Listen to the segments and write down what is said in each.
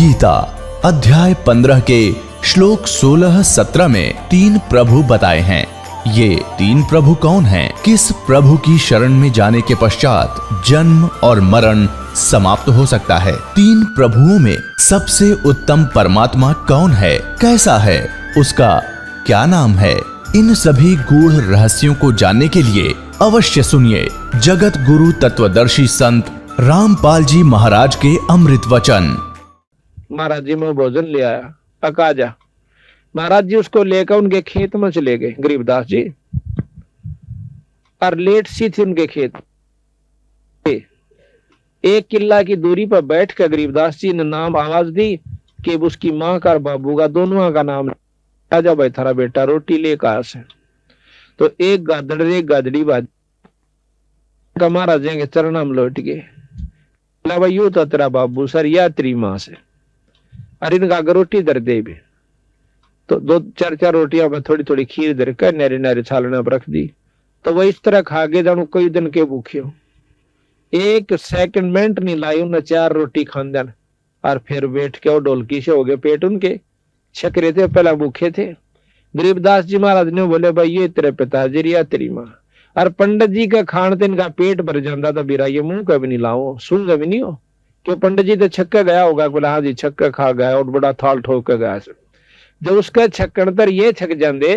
गीता अध्याय 15 के श्लोक 16-17 में 3 प्रभु बताए हैं। ये 3 प्रभु कौन हैं? किस प्रभु की शरण में जाने के पश्चात जन्म और मरण समाप्त हो सकता है? 3 प्रभुओं में सबसे उत्तम परमात्मा कौन है? कैसा है? उसका क्या नाम है? इन सभी गूढ़ रहस्यों को जानने के लिए अवश्य सुनिए जगत गुरु तत्वदर्शी संत रामपाल जी महाराज के अमृत वचन। महाराज जी में भोजन ले आया, पका जा। महाराज जी उसको लेकर उनके खेत में चले गए, गरीबदास जी, और लेट सी थी उनके खेत। 1 किला की दूरी पर बैठ कर गरीबदास जी ने नाम आवाज दी कि उसकी माँ का और बाबू का दोनों का नाम, आजा भाई थारा बेटा रोटी ले कहा से। तो एक गादड़ एक गादड़ी बाज महाराज के चरणा में लौट गए। भाई यू तो तेरा बाबू सर या तेरी माँ से, अरे इनका रोटी दर दे भी। तो 2-4 रोटियां में थोड़ी थोड़ी खीर दर कर नारे नारे छालने पर रख दी। तो वह इस तरह खा के जानू कई दिन के भूखे हो। 1 सेकंड मिनट नहीं लाई उन्हें 4 रोटी खान देन, और फिर बैठ के और ढोलकी से हो गए पेट उनके छकरे थे, पहला भूखे थे। गरीबदास जी महाराज ने बोले भाई ये तेरे पिताजी या तेरी माँ। और पंडित जी का खान तेन का पेट भर जाता था बीरा, ये मुंह कभी नहीं लाओ, सुन कभी नहीं हो। क्यों पंडित जी तो छक्का गया होगा, बोला हाँ जी छक्का खा गया और बड़ा थाल ठोक कर गया। जब उसका छक्कन तर ये छक जाते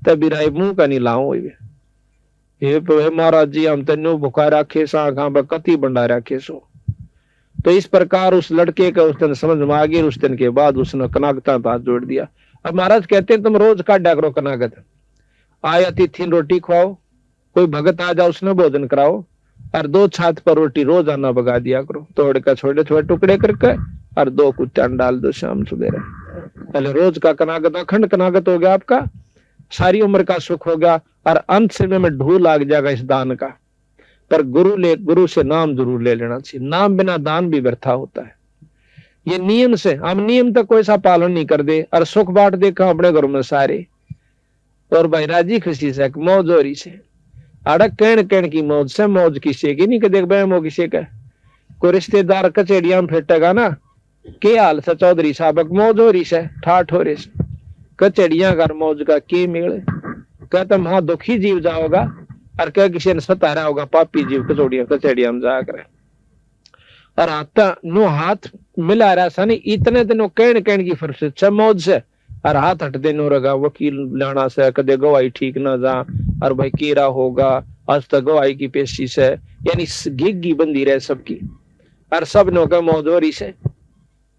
तब बीरा मुंह का नहीं लाओ। ये महाराज जी हम तेनो भुखा रखे सा कति बंडा रखे सो। तो इस प्रकार उस लड़के का उस दिन समझ में आ गई। उस दिन के बाद उसने कनागता हाथ जोड़ दिया। अब महाराज कहते हैं तुम रोज काटा करो कनागत, आए अतिथि रोटी खुआओ, कोई भगत आ जाओ उसने भोजन कराओ, और 2 छात पर रोटी रोज आना बगा दिया करो, तोड़ कर छोटे छोटे टुकड़े करके, और 2 कुत्ते डाल दो शाम सवेरे। पहले रोज का कनागत अखंड कनागत हो गया आपका, सारी उम्र का सुख होगा, और अंत समय में ढूंढ लाग जाएगा इस दान का। पर गुरु से नाम जरूर ले लेना चाहिए, नाम बिना दान भी व्यर्था होता है। ये नियम से हम नियम तक कोई सा पालन नहीं कर दे और सुख बांट दे कहा अपने घरों में सारे, और भाई राजी खुशी से मौज हो रही से अड़क कहन की मौज से, मौज किसी की नहीं कदे बहमो किसी का। कोई रिश्तेदार कचेड़िया में फेटेगा ना, के हाल से चौधरी साहब मौज हो रही से, ठाठ हो रही से, कचेड़िया कर मौज का के मेल। कहता वहां दुखी जीव जाओगा, और क्या किसी ने सतारा होगा पापी जीव कचेड़िया में जाकर। और आता नो हाथ मिला रहा सा नहीं, इतने दिनों कहन की फुर्सत से मौज से, और हाथ हट देनो रगा वकील लाना से, कदे गवाही ठीक ना जा, और भाई केरा होगा आज तक गवाही की पेशी से, यानी गिग्गी बंदी रहे सबकी। और सब नो का मौज हो रही से,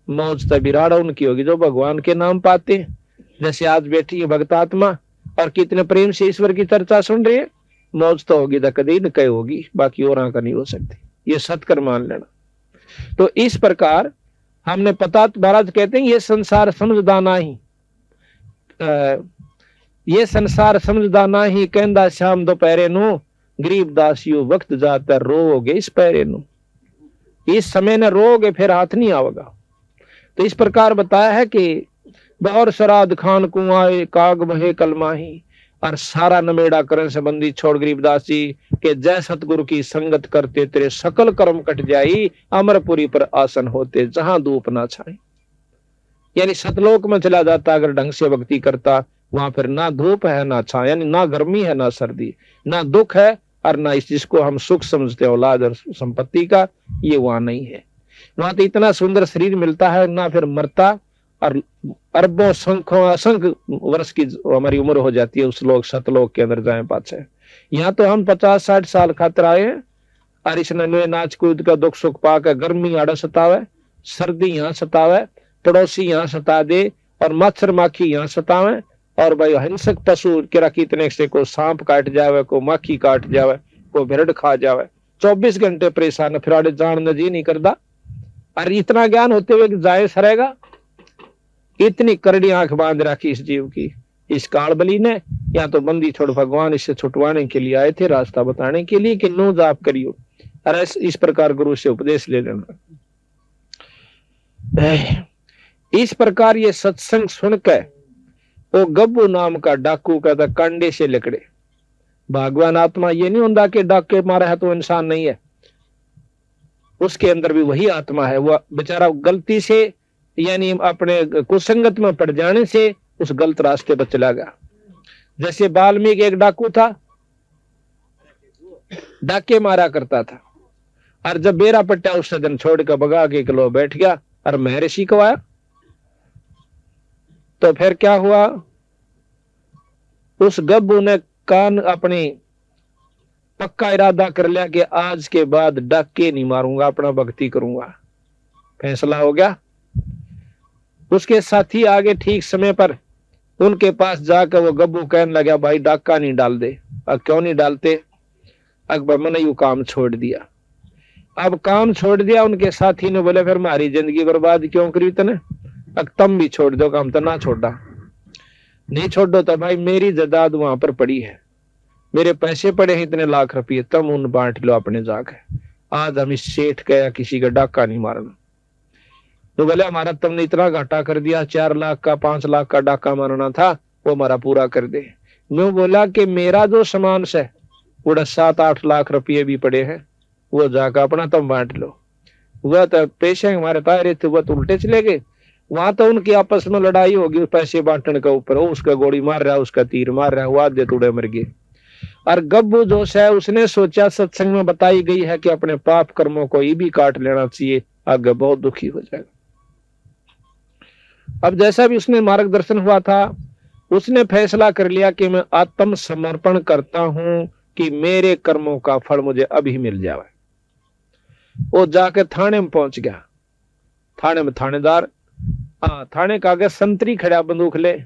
मौज तभी राड़ा उनकी होगी जो भगवान के नाम पाते हैं। जैसे आज बैठी है भक्तात्मा और कितने प्रेम से ईश्वर की चर्चा सुन रही है, मौज तो होगी तो कभी न कहीं होगी, बाकी और का नहीं हो सकती, ये सत्कर मान लेना। तो इस प्रकार हमने पता, महाराज कहते हैं ये संसार समझदाना ही, ये संसार समझदाना ही, कहंदा शाम दोपहरे नो, गरीबदास यू वक्त जाता रोगे इस पैरे नो, इस समय न रोगे फिर हाथ नहीं आवेगा। तो इस प्रकार बताया है कि और सराद खान कुआए काग बहे कलमाही, और सारा नमेड़ा करण संबंधी छोड़ गरीबदास जी के जय सतगुरु की संगत करते तेरे सकल कर्म कट जाई, अमरपुरी पर आसन होते जहां धूप ना छाए। यानी सतलोक में चला जाता अगर ढंग से भक्ति करता, वहां फिर ना धूप है ना छाया, यानी ना गर्मी है ना सर्दी, ना दुख है और ना इस जिसको हम सुख समझते औलाद और संपत्ति का, ये वहां नहीं है। वहां तो इतना सुंदर शरीर मिलता है, ना फिर मरता, और अरबों असंख्य वर्ष की हमारी उम्र हो जाती है उस लोग सतलोक के अंदर जाए पाछे। यहाँ तो हम 50-60 साल खातर आए हैं, और इस नन्हे नाच कूद का दुख सुख पाकर गर्मी आड़ा सतावे, सर्दी यहाँ सतावे, पड़ोसी यहाँ सता दे, और मच्छर माखी यहाँ सतावे, और भाई हिंसक पशु केरा कितने से को सांप काट जावे, को माखी काट जावे, को भेड़ खा जावे, 24 घंटे परेशान, फिर आड़े जान जी नहीं करता। और इतना ज्ञान होते हुए जाए सरेगा, इतनी करड़ी आंख बांध रखी इस जीव की इस काल बली ने। या तो बंदी छोड़ भगवान इससे छुटवाने के लिए आए थे, रास्ता बताने के लिए कि नो जाप करियो, और इस प्रकार गुरु से उपदेश ले लेना। इस प्रकार ये सत्संग सुनकर वो गब्बू नाम का डाकू कहता कंडे से लकड़े। भगवान आत्मा ये नहीं होता कि डाके मारा है तो इंसान नहीं है, उसके अंदर भी वही आत्मा है। वह बेचारा गलती से यानी अपने कुसंगत में पड़ जाने से उस गलत रास्ते पर चला गया। जैसे वाल्मीकि एक डाकू था, डाके मारा करता था, और जब बेरा पट्टा उस सदन छोड़ कर भगा के किलो बैठ गया और महर्षि को आया, तो फिर क्या हुआ, उस गब्बू ने कान अपनी पक्का इरादा कर लिया कि आज के बाद डाके नहीं मारूंगा, अपना भक्ति करूंगा। फैसला हो गया। उसके साथी आगे ठीक समय पर उनके पास जाकर वो गब्बू कहने लगा, भाई डाका नहीं डाल दे। अब क्यों नहीं डालते? अकबर मैंने यू काम छोड़ दिया। अब काम छोड़ दिया। उनके साथी ने बोले, फिर हमारी जिंदगी बर्बाद क्यों करी तने? अब तुम भी छोड़ दो काम, तो ना छोड़ा। नहीं छोड़ो तो भाई मेरी जायदाद वहां पर पड़ी है, मेरे पैसे पड़े हैं इतने लाख रुपये, तुम उन बांट लो अपने जाके। आज हम इस सेठ का या किसी का डाका नहीं मारना। तो बोले, हमारा तुमने इतना घाटा कर दिया, 4 लाख का 5 लाख का डाका मारना था, वो हमारा पूरा कर दे। मैं बोला कि मेरा जो सामान से पूरा 7-8 लाख रुपये भी पड़े हैं, वो जाकर अपना तुम बांट लो। वह तो पैसे हमारे पास रहे थे, वह तो उल्टे चले गए। वहां तो उनकी आपस में लड़ाई होगी पैसे बांटने के ऊपर। वो उसका गोली मार रहा है, उसका तीर मार रहा है, वो आधे टुकड़े मर गए। और गब्बू जोश है, उसने सोचा सत्संग में बताई गई है कि अपने पाप कर्मों को ये भी काट लेना चाहिए, आगे बहुत दुखी हो जाएगा। अब जैसा भी उसने मार्गदर्शन हुआ था, उसने फैसला कर लिया कि मैं आत्म समर्पण करता हूं कि मेरे कर्मों का फल मुझे अभी मिल जाए। वो जाके थाने में पहुंच गया। थाने में थानेदार, थाने का आगे संतरी खड़ा बंदूक ले।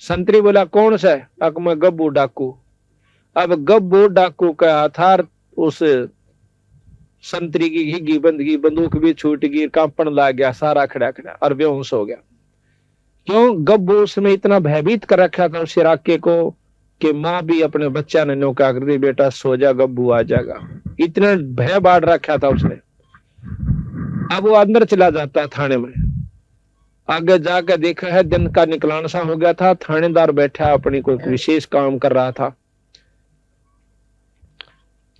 संतरी बोला, कौन सा है? अक मैं गब्बू डाकू। अब गब्बू डाकू का हथार उस संतरी की घिगी बंदगी, बंदूक भी छूट गई, कांपन लग गया, सारा खड़ा खड़ा और बेहोश हो गया। क्यों? गब्बू उसमें इतना भयभीत कर रखा था उस इलाके को कि माँ भी अपने बच्चा ने नौका कर दी, बेटा सो जा, गब्बू आ जाएगा। इतना भय बांट रखा था उसने। अब वो अंदर चला जाता थाने में। आगे जाकर देखा है दिन का निकलान सा हो गया था। थानेदार बैठा अपनी कोई विशेष काम कर रहा था।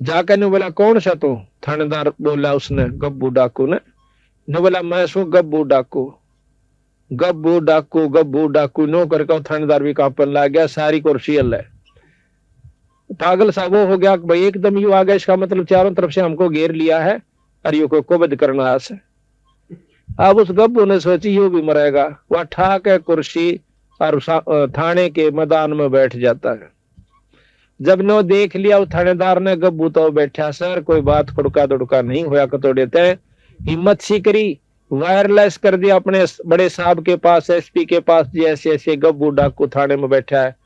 जाकर ने बोला, कौन सा तू? थानेदार बोला उसने, गब्बू डाकू ने बोला, मैं सू गब्बू डाकू। गब्बू डाकू गब्बू डाकू नो करके थानेदार भी कांपन लग गया, सारी कुर्सी हल है। पागल सा वो हो गया कि भाई एकदम यू आ गया, इसका मतलब चारों तरफ से हमको घेर लिया है और यू को कुबद करना आस है। अब उस गब्बू ने सोची यू भी मरेगा। वह ठाक है कुर्सी और थाने के मैदान में बैठ जाता है। जब नो देख लिया वो थानेदार ने, गब्बू तो बैठा, सर कोई बात खुड़का दुड़का नहीं होया तो देते हैं। हिम्मत सी करी, वायरलेस कर दिया अपने बड़े साहब के पास, एसपी के पास, जैसे ऐसे गब्बू डाकू थाने में बैठा है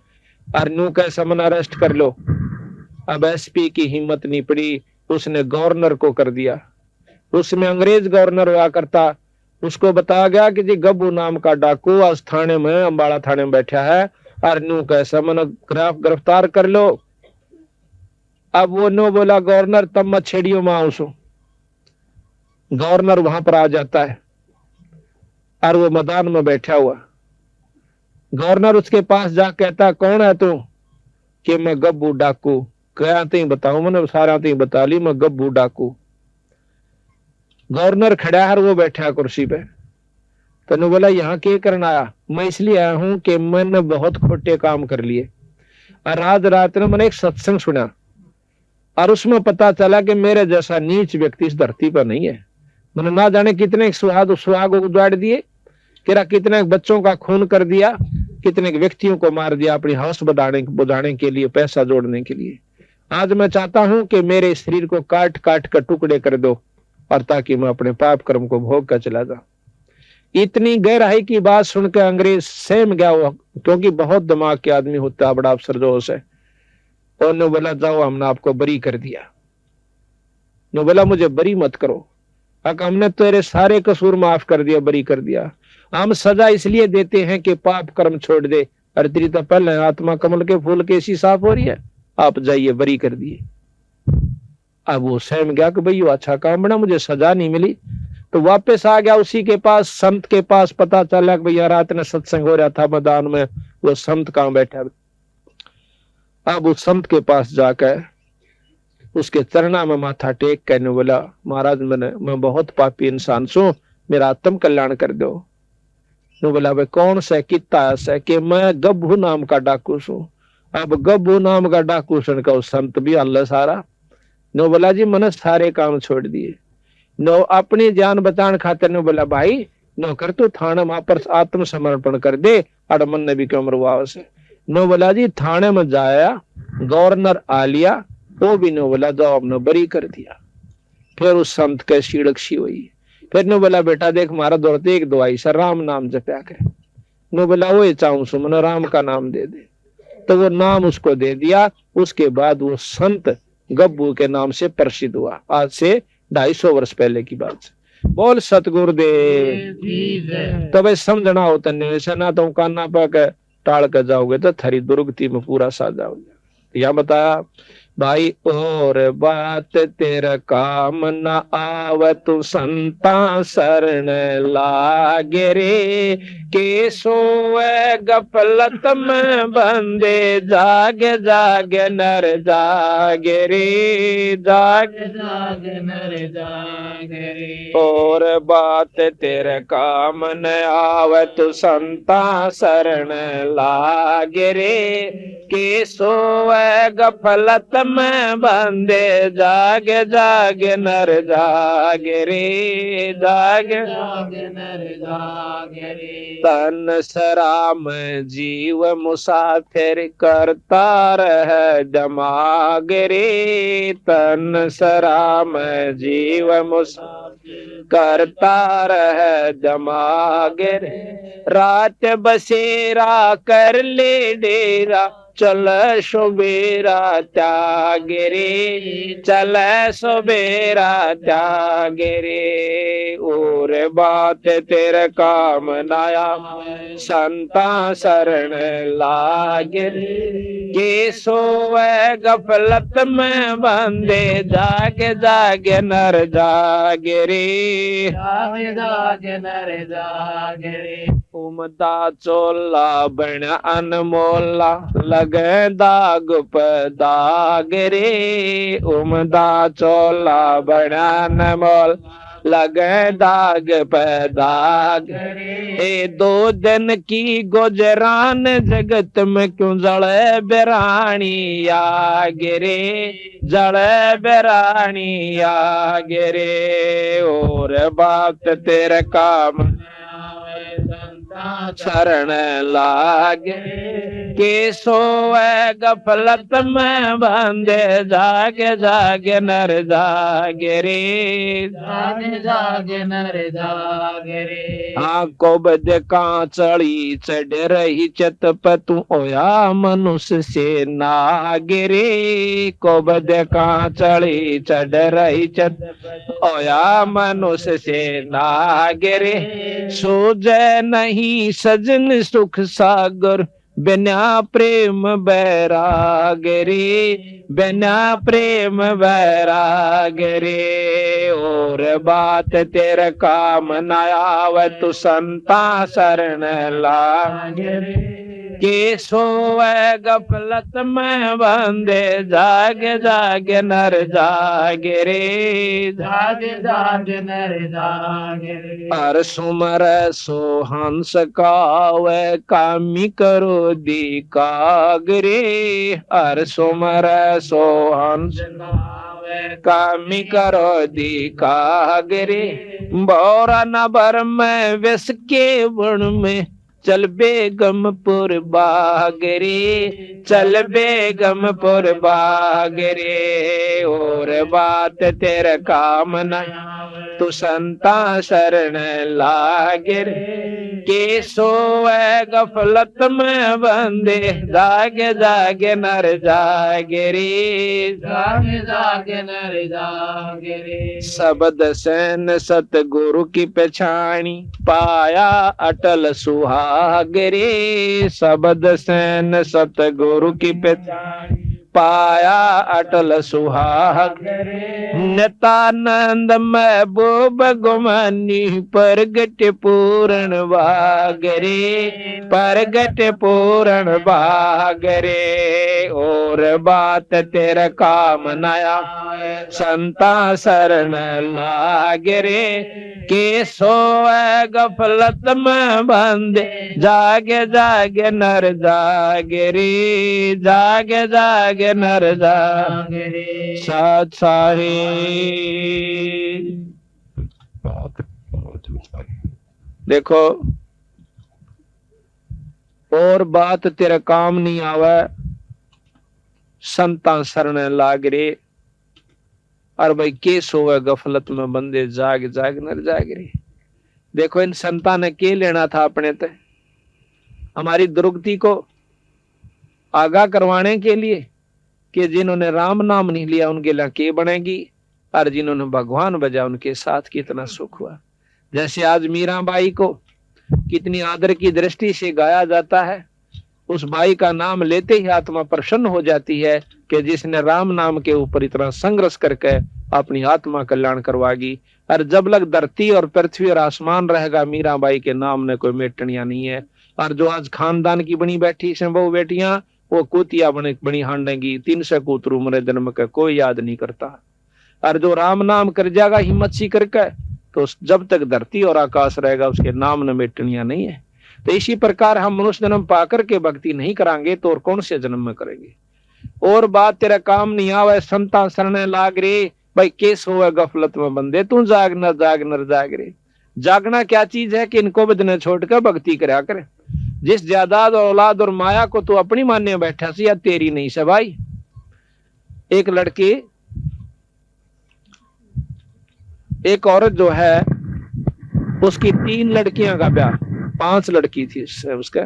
और नू कैसा मन अरेस्ट कर लो। अब एसपी की हिम्मत नहीं पड़ी, उसने गवर्नर को कर दिया। उसमें अंग्रेज गवर्नर हुआ करता, उसको बताया गया कि जी गब्बू नाम का डाकू आज थाने में, अम्बाड़ा थाने में बैठा है और नू कैसा मन गिरफ्तार कर लो। अब वो नो बोला, गवर्नर तब मत छेड़ियो मां उसो। गवर्नर वहां पर आ जाता है और वो मैदान में बैठा हुआ। गवर्नर उसके पास जा कहता, कौन है तू? कि मैं गब्बू डाकू। क्या ती बताऊं? मैंने सारा ती बता ली, मैं गब्बू डाकू। गवर्नर खड़ा है, वो बैठा कुर्सी पे। तनु बोला, यहाँ के करना आया? मैं इसलिए आया हूं कि मैंने बहुत खोटे काम कर लिए और आज रात ने मैंने एक सत्संग सुना और उसमें पता चला कि मेरे जैसा नीच व्यक्ति इस धरती पर नहीं है। मैंने ना जाने कितने सुहाग उजाड़ दिए, कितने बच्चों का खून कर दिया, कितने व्यक्तियों को मार दिया अपनी हौस बुझाने के लिए, पैसा जोड़ने के लिए। आज मैं चाहता हूं कि मेरे शरीर को काट काट कर टुकड़े कर दो और ताकि मैं अपने पाप कर्म को भोग कर चला जाऊं। इतनी गहराई की बात सुनकर अंग्रेज सहम गया हुआ, क्योंकि बहुत दिमाग के आदमी होता है, बड़ा अफसर जोश है। और ने बोला, जाओ हमने आपको बरी कर दिया। ने बोला, मुझे बरी मत करो, हमने तेरे सारे कसूर माफ कर दिया, बरी कर दिया। हम सजा इसलिए देते हैं कि पाप कर्म छोड़ दे, और तेरी तो पहले आत्मा कमल के फूल के ऐसी साफ हो रही है, आप जाइए, बरी कर दिए। अब वो सहम गया कि भाई अच्छा काम बना, मुझे सजा नहीं मिली। तो वापस आ गया उसी के पास, संत के पास। पता चला कि भैया रात में सत्संग हो रहा था मैदान में, वो संत कहाँ बैठा। अब उस संत के पास जाकर उसके चरणा में माथा टेक कहने बोला, महाराज मैं बहुत पापी इंसान सू, मेरा आत्म कल्याण कर दो। नो बोला भाई कौन सा कितना है कि मैं गब्भू नाम का डाकू सू। अब गब्भू नाम का डाकू सुन का संत भी अल्लाह सारा। नो बोला जी मैंने सारे काम छोड़ दिए। नो अपनी जान बचाने खातिर नो बोला भाई नो कर तू थाने में पर आत्मसमर्पण कर दे अड़मन ने भी क्यों मरवाओ से। नो बोला जी थाने में जाया गवर्नर आ लिया वो भी नो बोला जाओ अपने बरी कर दिया। फिर उस संत के सीड़क सी हुई। फिर नो बोला बेटा देख मारा दौड़ते एक दवाई सर राम नाम जपया के। नो बोला वो चाहूं सु मैंने राम का नाम दे दे। तो वो नाम उसको दे दिया। उसके बाद वो संत गब्बू के नाम से प्रसिद्ध हुआ। आज से 250 वर्ष पहले की बात है। बोल सतगुरुदेव। तो भाई समझना हो तन्ने से ना तो काना पाक टाल कर जाओगे तो थरी दुर्गति में पूरा सा जाओगे। यह बताया भाई और बात तेरा काम न आव तू संता शरण लागे रे के सोए गफलत में बंदे जागे जागे नर जागे रे जागे जागे नर जागे रे। और बात तेरे काम न आव तू संता शरण लागे रे के सोए गफलत में बंदे जागे जागे नर जागे रे जागे जागे नर जागे रे। तन सराम जीव मुसाफिर करता रह जमागे रे। तन सराम जीव मुसाफिर करता रह जमागे रे। रात बसेरा कर ले डेरा चल सुबेरा त्यागे रे चल सुबेरा त्यागे रे। और बात तेरे काम नाया संता शरण लागे रे के सोए गफलत में बंदे जागे जागे नर जागे रे जागे जागे नर जागे रे। उमदा चोला बन अनमोला लगे दाग पे दाग रे। उमदा चोला बन अनमोल लगे दाग पे दाग रे। 2 दिन की गुजरान जगत में क्यों जड़े बेरानी आगे रे जड़े बेरानी आगे रे। और बात तेरे काम शरण लागे के सोए गफलत में बंदे जागे जागे नर जागे रे जागे जागे नर जागे रे। आंखों बद कांचड़ी चढ़ रही चत पे तू ओया मनुष्य से नागे रे। को बद कांचड़ी चढ़ रही चत ओया मनुष्य से नागे रे। सूझे नहीं सजन सुख सागर बिना प्रेम बैराग रे बिना प्रेम बैराग रे। और बात तेरे काम न आवे तू संता शरण लागे रे के सोए गफलत में बंदे जागे जागे नर जागे रे जागे जागे नर जागे रे। हर सुमर सो हंस कावे कामी करो दिकाग रे। हर सुमर सो हंस कामी करो दिकाग रे। बोरा नबर में विष के वन में चल बेगमपुर बागरे चल बेगमपुर बागरे। और बात तेरे काम न तू संता शरण लागे रे के सोए गफलत में बंदे जागे जागे नर जागे रे जागे जागे नर जागे रे। शब्द सैन सतगुरु की पहचानी पाया अटल सुहाग रे। शब्द सैन सतगुरु की पहचानी पाया अटल सुहाग नितानंद महबूब गुमानी प्रगट पूर्ण भागरे प्रगट पूर्ण भागरे। और बात तेरा काम नया संता शरण लागरे के सोए गफलत में बंदे जागे जागे नर जागे रे जागे जागे नर जागे रे सत साहे। देखो और बात तेरा काम नहीं आवे संता शरण लाग रे। और भाई के सोवे गफलत में बंदे जाग जाग नर जाग रे। देखो इन संता ने के लेना था अपने ते हमारी दुर्गति को आगाह करवाने के लिए कि जिन्होंने राम नाम नहीं लिया उनके लिए के बनेगी और जिन्होंने भगवान बजा उनके साथ कितना सुख हुआ। जैसे आज मीराबाई को कितनी आदर की दृष्टि से गाया जाता है, उस बाई का नाम लेते ही आत्मा प्रसन्न हो जाती है कि जिसने राम नाम के ऊपर इतना संघर्ष करके अपनी आत्मा कल्याण करवागी। और जब लग धरती और पृथ्वी और आसमान रहेगा मीराबाई के नाम ने कोई मेटनिया नहीं है। और जो आज खानदान की बनी बैठी से वो बेटियां वो कुतिया बनी हांडेंगी 300 कूतर उम्र जन्म का कोई याद नहीं करता। और जो राम नाम कर जाएगा हिम्मत सी करके तो जब तक धरती और आकाश रहेगा उसके नाम न मेटनिया नहीं है। तो इसी प्रकार हम मनुष्य जन्म पाकर के भक्ति नहीं करांगे तो और कौन से जन्म में करेंगे। और बात तेरा काम नहीं आवे संता शरण लाग रे भाई केस होवे गफलत में बंदे तू जाग नर जाग रे। जागना क्या चीज है कि इनको बदने छोड़ कर भक्ति करा करे। जिस जायदाद और औलाद और माया को तू अपनी मानने बैठा सी या तेरी नहीं से भाई। एक लड़की एक औरत जो है उसकी 3 लड़कियां का ब्याह 5 लड़की थी उसका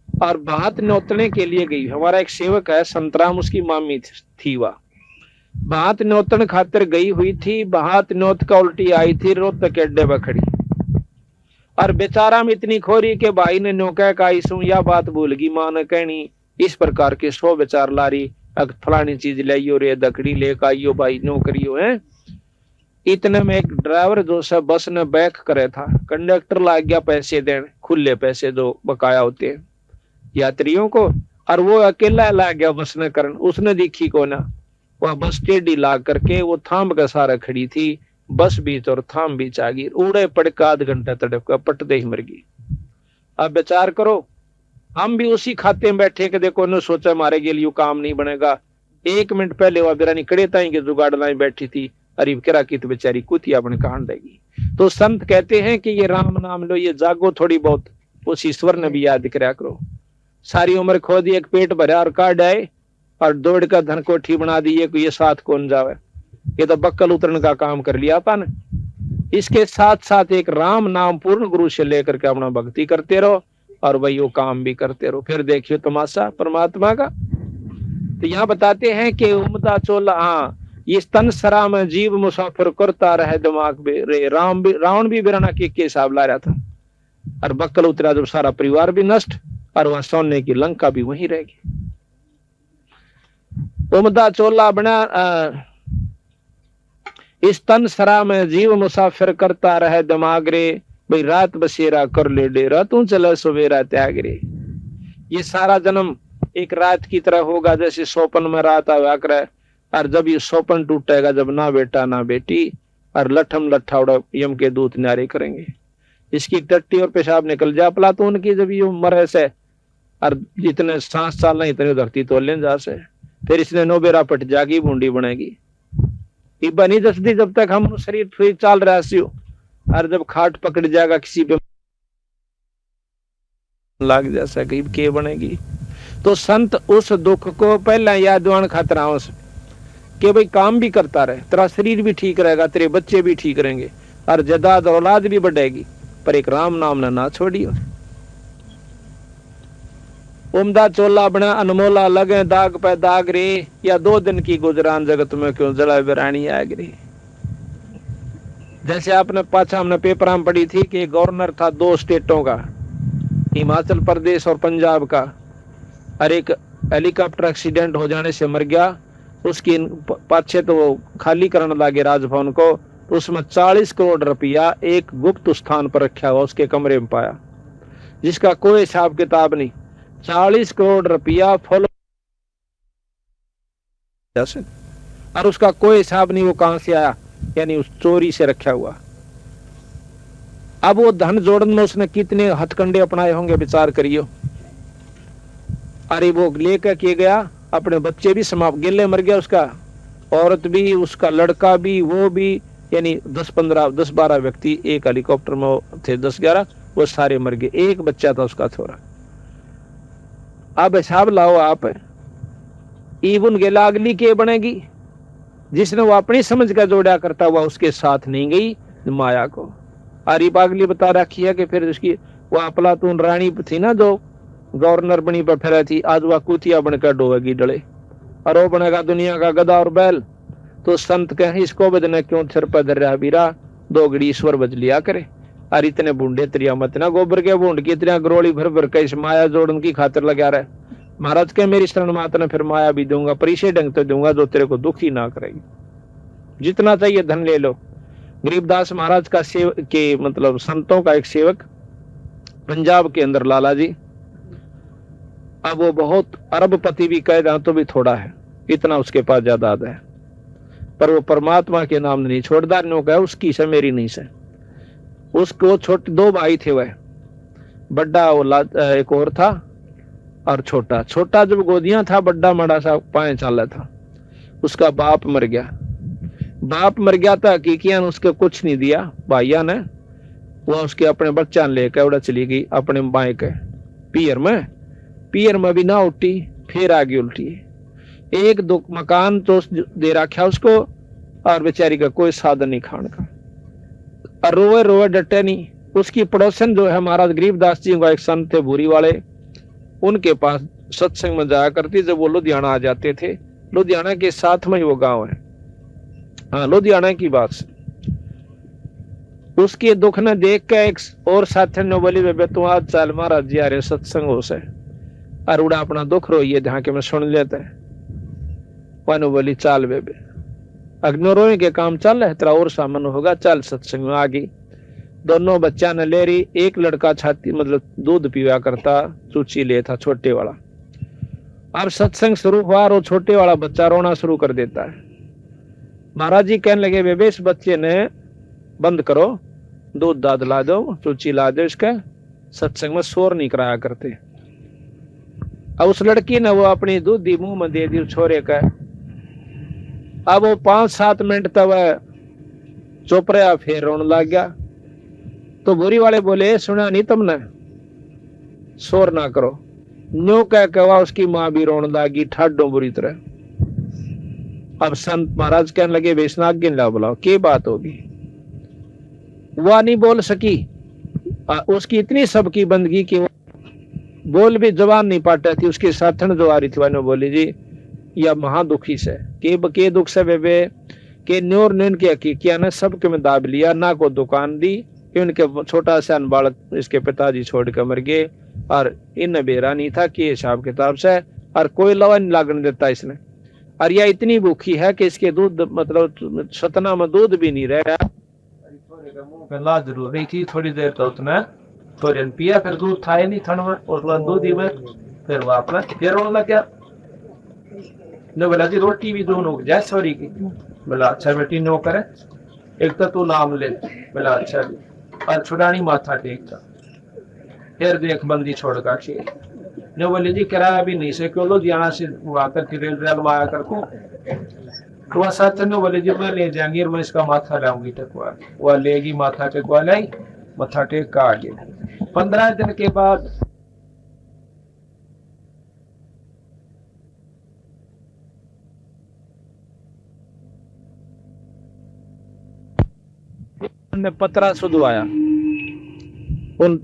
और भात नोतने के लिए गई। हमारा एक सेवक है संतराम उसकी मामी थी वह भात नोतन खातिर गई हुई थी। भात नोत का उल्टी आई थी रोत के अड्डे पर खड़ी और बेचारा में इतनी खोरी के भाई ने नौका का या बात भूल गई मां ने कहनी। इस प्रकार के 100 बेचार लारी फलानी चीज लाइयो रे दकड़ी लेकर आइयो भाई नौकरियो है। इतने में एक ड्राइवर जो सब बस ने बैक करे था कंडक्टर लाग गया पैसे देने खुले पैसे जो बकाया होते हैं यात्रियों को और वो अकेला लाग गया बस ने करन। उसने देखी को ना वह बस टेढ़ी लाग करके वो थाम का सारा खड़ी थी बस बीच और थाम बीच आ गई। उड़े पड़का आध घंटा तड़प का पटदे ही मर गई। अब विचार करो हम भी उसी खाते में बैठे के देखो ने सोचा हमारे के लिए काम नहीं बनेगा। 1 मिनट पहले वह बिरानी कड़े ताई के जुगाड़ लाई बैठी थी अरे करा की तो बेचारी कुतिया अपने कांड देगी। तो संत कहते हैं कि ये राम नाम लो ये जागो थोड़ी बहुत उस ईश्वर ने भी याद कराया करो। सारी उम्र खो दी एक पेट भरा और काट आए और दौड़ का धन कोठी बना दी ये साथ कौन जावे। ये तो बक्कल उतरने का काम कर लिया अपन। इसके साथ साथ एक राम नाम पूर्ण गुरु से लेकर के अपना भक्ति करते रहो और वही वो काम भी करते रहो फिर देखियो तमाशा परमात्मा का। तो यहाँ बताते हैं कि उमदा चोला हाँ ये स्तन सरा में जीव मुसाफिर करता रहे दिमाग में रे रावण भी बिराना के हिसाब ला रहा था और बक्कल उतरा जब सारा परिवार भी नष्ट और वहां सोने की लंका भी वहीं रहेगी। उमदा चोला बना इस तन सरा में जीव मुसाफिर करता रहे दिमाग रे भाई रात बसेरा कर ले डेरा तू चला सवेरा त्याग रे। ये सारा जन्म एक रात की तरह होगा जैसे सोपन में रात आया करे और जब ये सोपन टूटेगा जब ना बेटा ना बेटी और लठम लट्ठावड़ा यम के दूत न्यारे करेंगे। इसकी टट्टी और पेशाब निकल जा पला तो उनकी जब ये मरे से और जितने 7 साल नहीं इतने धरती तो लें जा से फिर इसने 9 बेरा पट जागी बूंदी बनेगी। इब्बा नहीं दसदी जब तक हम शरीर ठीक चाल रहा सी और जब खाट पकड़ जाएगा किसी पे लाग जा सके के बनेगी। तो संत उस दुख को पहला यादवान खतराओं से कि भाई काम भी करता रहे तेरा शरीर भी ठीक रहेगा तेरे बच्चे भी ठीक रहेंगे और जदाद औलाद भी बढ़ेगी पर एक राम नाम ना छोड़ियो। उमदा चोला बना अनमोला लगे दाग पे दाग रे या 2 दिन की गुजरान जगत में क्यों जला बिरानी आग रे। जैसे आपने पाछा हमने पेपर में पढ़ी थी कि गवर्नर था 2 स्टेटों का हिमाचल प्रदेश और पंजाब का और एक हेलीकॉप्टर एक्सीडेंट हो जाने से मर गया उसकी पाछे तो वो खाली करने लगे राजभवन को, तो उसमें 40 करोड़ रुपया एक गुप्त स्थान पर रखा हुआ उसके कमरे में पाया, जिसका कोई हिसाब किताब नहीं। 40 करोड़ रुपया फॉलो, और उसका कोई हिसाब नहीं वो कहां से आया, यानी उस चोरी से रखा हुआ। अब वो धन जोड़न में उसने कितने हथकंडे अपनाए होंगे, विचार करियो। अरे वो लेकर के गया, अपने बच्चे भी समाप्त, गिले मर गया उसका, औरत भी, उसका लड़का भी, वो भी, यानी 10-12 व्यक्ति एक हेलीकॉप्टर में थे, 10-11, वो सारे मर गए, एक बच्चा था उसका थोड़ा। अब हिसाब लाओ आप, ईबुन गेलागली के बनेगी, जिसने वो अपनी समझ का जोड़ा करता हुआ उसके साथ नहीं गई माया को। अरे पागली बता रखी है कि फिर उसकी वो अफलातून रानी थी ना, जो गवर्नर बनी पर फिर थी, आज वह कुतिया बनकर डोएगी डले, और वो बनेगा दुनिया का गधा और बैल। तो संत कहे इसको बदने क्यों सिर पर धर रहा बीरा, दो घड़ी ईश्वर बज लिया करे। और इतने बूंदे त्रिया मत ना, गोबर के बूंद की इतना गरोली भर भर के इस माया जोड़न की खातिर लगा रहे। महाराज के मेरी शरण मात ने फिर माया भी दूंगा, पर इसे ढंग तो दूंगा जो तेरे को दुखी ना करेगी। जितना चाहिए धन ले लो। गरीबदास महाराज का सेवक के मतलब संतों का एक सेवक पंजाब के अंदर लाला जी, अब वो बहुत अरबपति भी कह रहा तो भी थोड़ा है, इतना उसके पास जायदाद है, पर वो परमात्मा के नाम नहीं छोड़दा। नो कहा उसकी से मेरी नहीं से। उसको छोटे 2 भाई थे, वह बड़ा वो एक और था, और छोटा छोटा जब गोदियां था, बड़ा मड़ा सा 5 साल था। उसका बाप मर गया, बाप मर गया था, हकीकियान उसके कुछ नहीं दिया भाइया ने। वह उसके अपने बच्चा लेकर उड़ा चली गई अपने बाएं के पियर में भी ना उठी, फिर आगे उल्टी। 1-2 मकान तो दे रखा उसको, और बेचारी का कोई साधन नहीं खाने का, और रोए रोए डटे नहीं। उसकी पड़ोसन जो है महाराज गरीबदास जी का एक संत थे भूरी वाले, उनके पास सत्संग में जाया करती। जब वो लुधियाना आ जाते थे, लुधियाना के साथ में ही वो गांव है, हाँ लुधियाना की बात से। उसके दुख ने देख के एक और साथी ने बोली, बेबे तू आज चल महाराज जी आ रहे सत्संग हो से, और उड़ा अपना दुख रोइए जहाँ के मैं सुन लेते हैं। वानु बोली चाल बेबे, अग्नो रोए के काम चल रहा है, तेरा और सामान होगा, चल सत्संग में आ गई। दोनों बच्चा ने ले रही, एक लड़का छाती मतलब दूध पीवा करता, चूची ले था छोटे वाला। अब सत्संग शुरू हुआ और वो छोटे वाला बच्चा रोना शुरू कर देता है। महाराज जी कहने लगे, बेबे इस बच्चे ने बंद करो, दूध दाद ला दो, चूची ला दो, इसका सत्संग में शोर नहीं कराया करते। अब उस लड़की ने वो अपनी दूधी मुंह में दे दी छोरे का। अब वो 5-7 मिनट तक वह चुप रहा, फिर रोने लग गया। तो बुरी वाले बोले, सुना नहीं तुमने, शोर ना करो। न्यू कह के वह उसकी माँ भी रोने लगी ठाडो बुरी तरह। अब संत महाराज कहने लगे, वैष्णव गिन ला, बुलाओ क्या बात होगी। वह नहीं बोल सकी, उसकी इतनी सबकी बंदगी की बोल भी जवान नहीं पाता थी। उसके साथन जो आ रही थी वह बोली, जी यह महादुखी से के दुख से बेबे के न्योर ने इनके हकीकिया ने सबके में दाब लिया, ना को दुकान दी, इनके छोटा सा बालक इसके पिताजी छोड़ कर मर गए, और इन बेरा नहीं था कि हिसाब किताब से, और कोई लवा नहीं लागने देता इसने। और यह इतनी भूखी है कि इसके दूध मतलब सतना में दूध भी नहीं रहा। ला जरूर नहीं थी, थोड़ी देर तो उसने थोड़ी पिया, फिर दूध था ही नहीं थन में, और दूध ही में फिर वापस फिर रोने लग गया। ने बोला जी रोटी भी दोनों जाए सॉरी की। बोला अच्छा बेटी नो करे, एक तो तू नाम ले। बोला अच्छा जी, और छुड़ानी माथा टेकता, फिर देख बंदी छोड़ का चाहिए। ने बोले जी किराया भी नहीं से क्यों लो, जाना से आकर के रेल आया कर को। तो वह साथ ने बोले जी मैं ले जाएंगे और मैं इसका माथा लाऊंगी टकवा। वह लेगी माथा टेकवा लाई, माथा टेक का आगे। 15 दिन के बाद ने पतरा सुधवाया।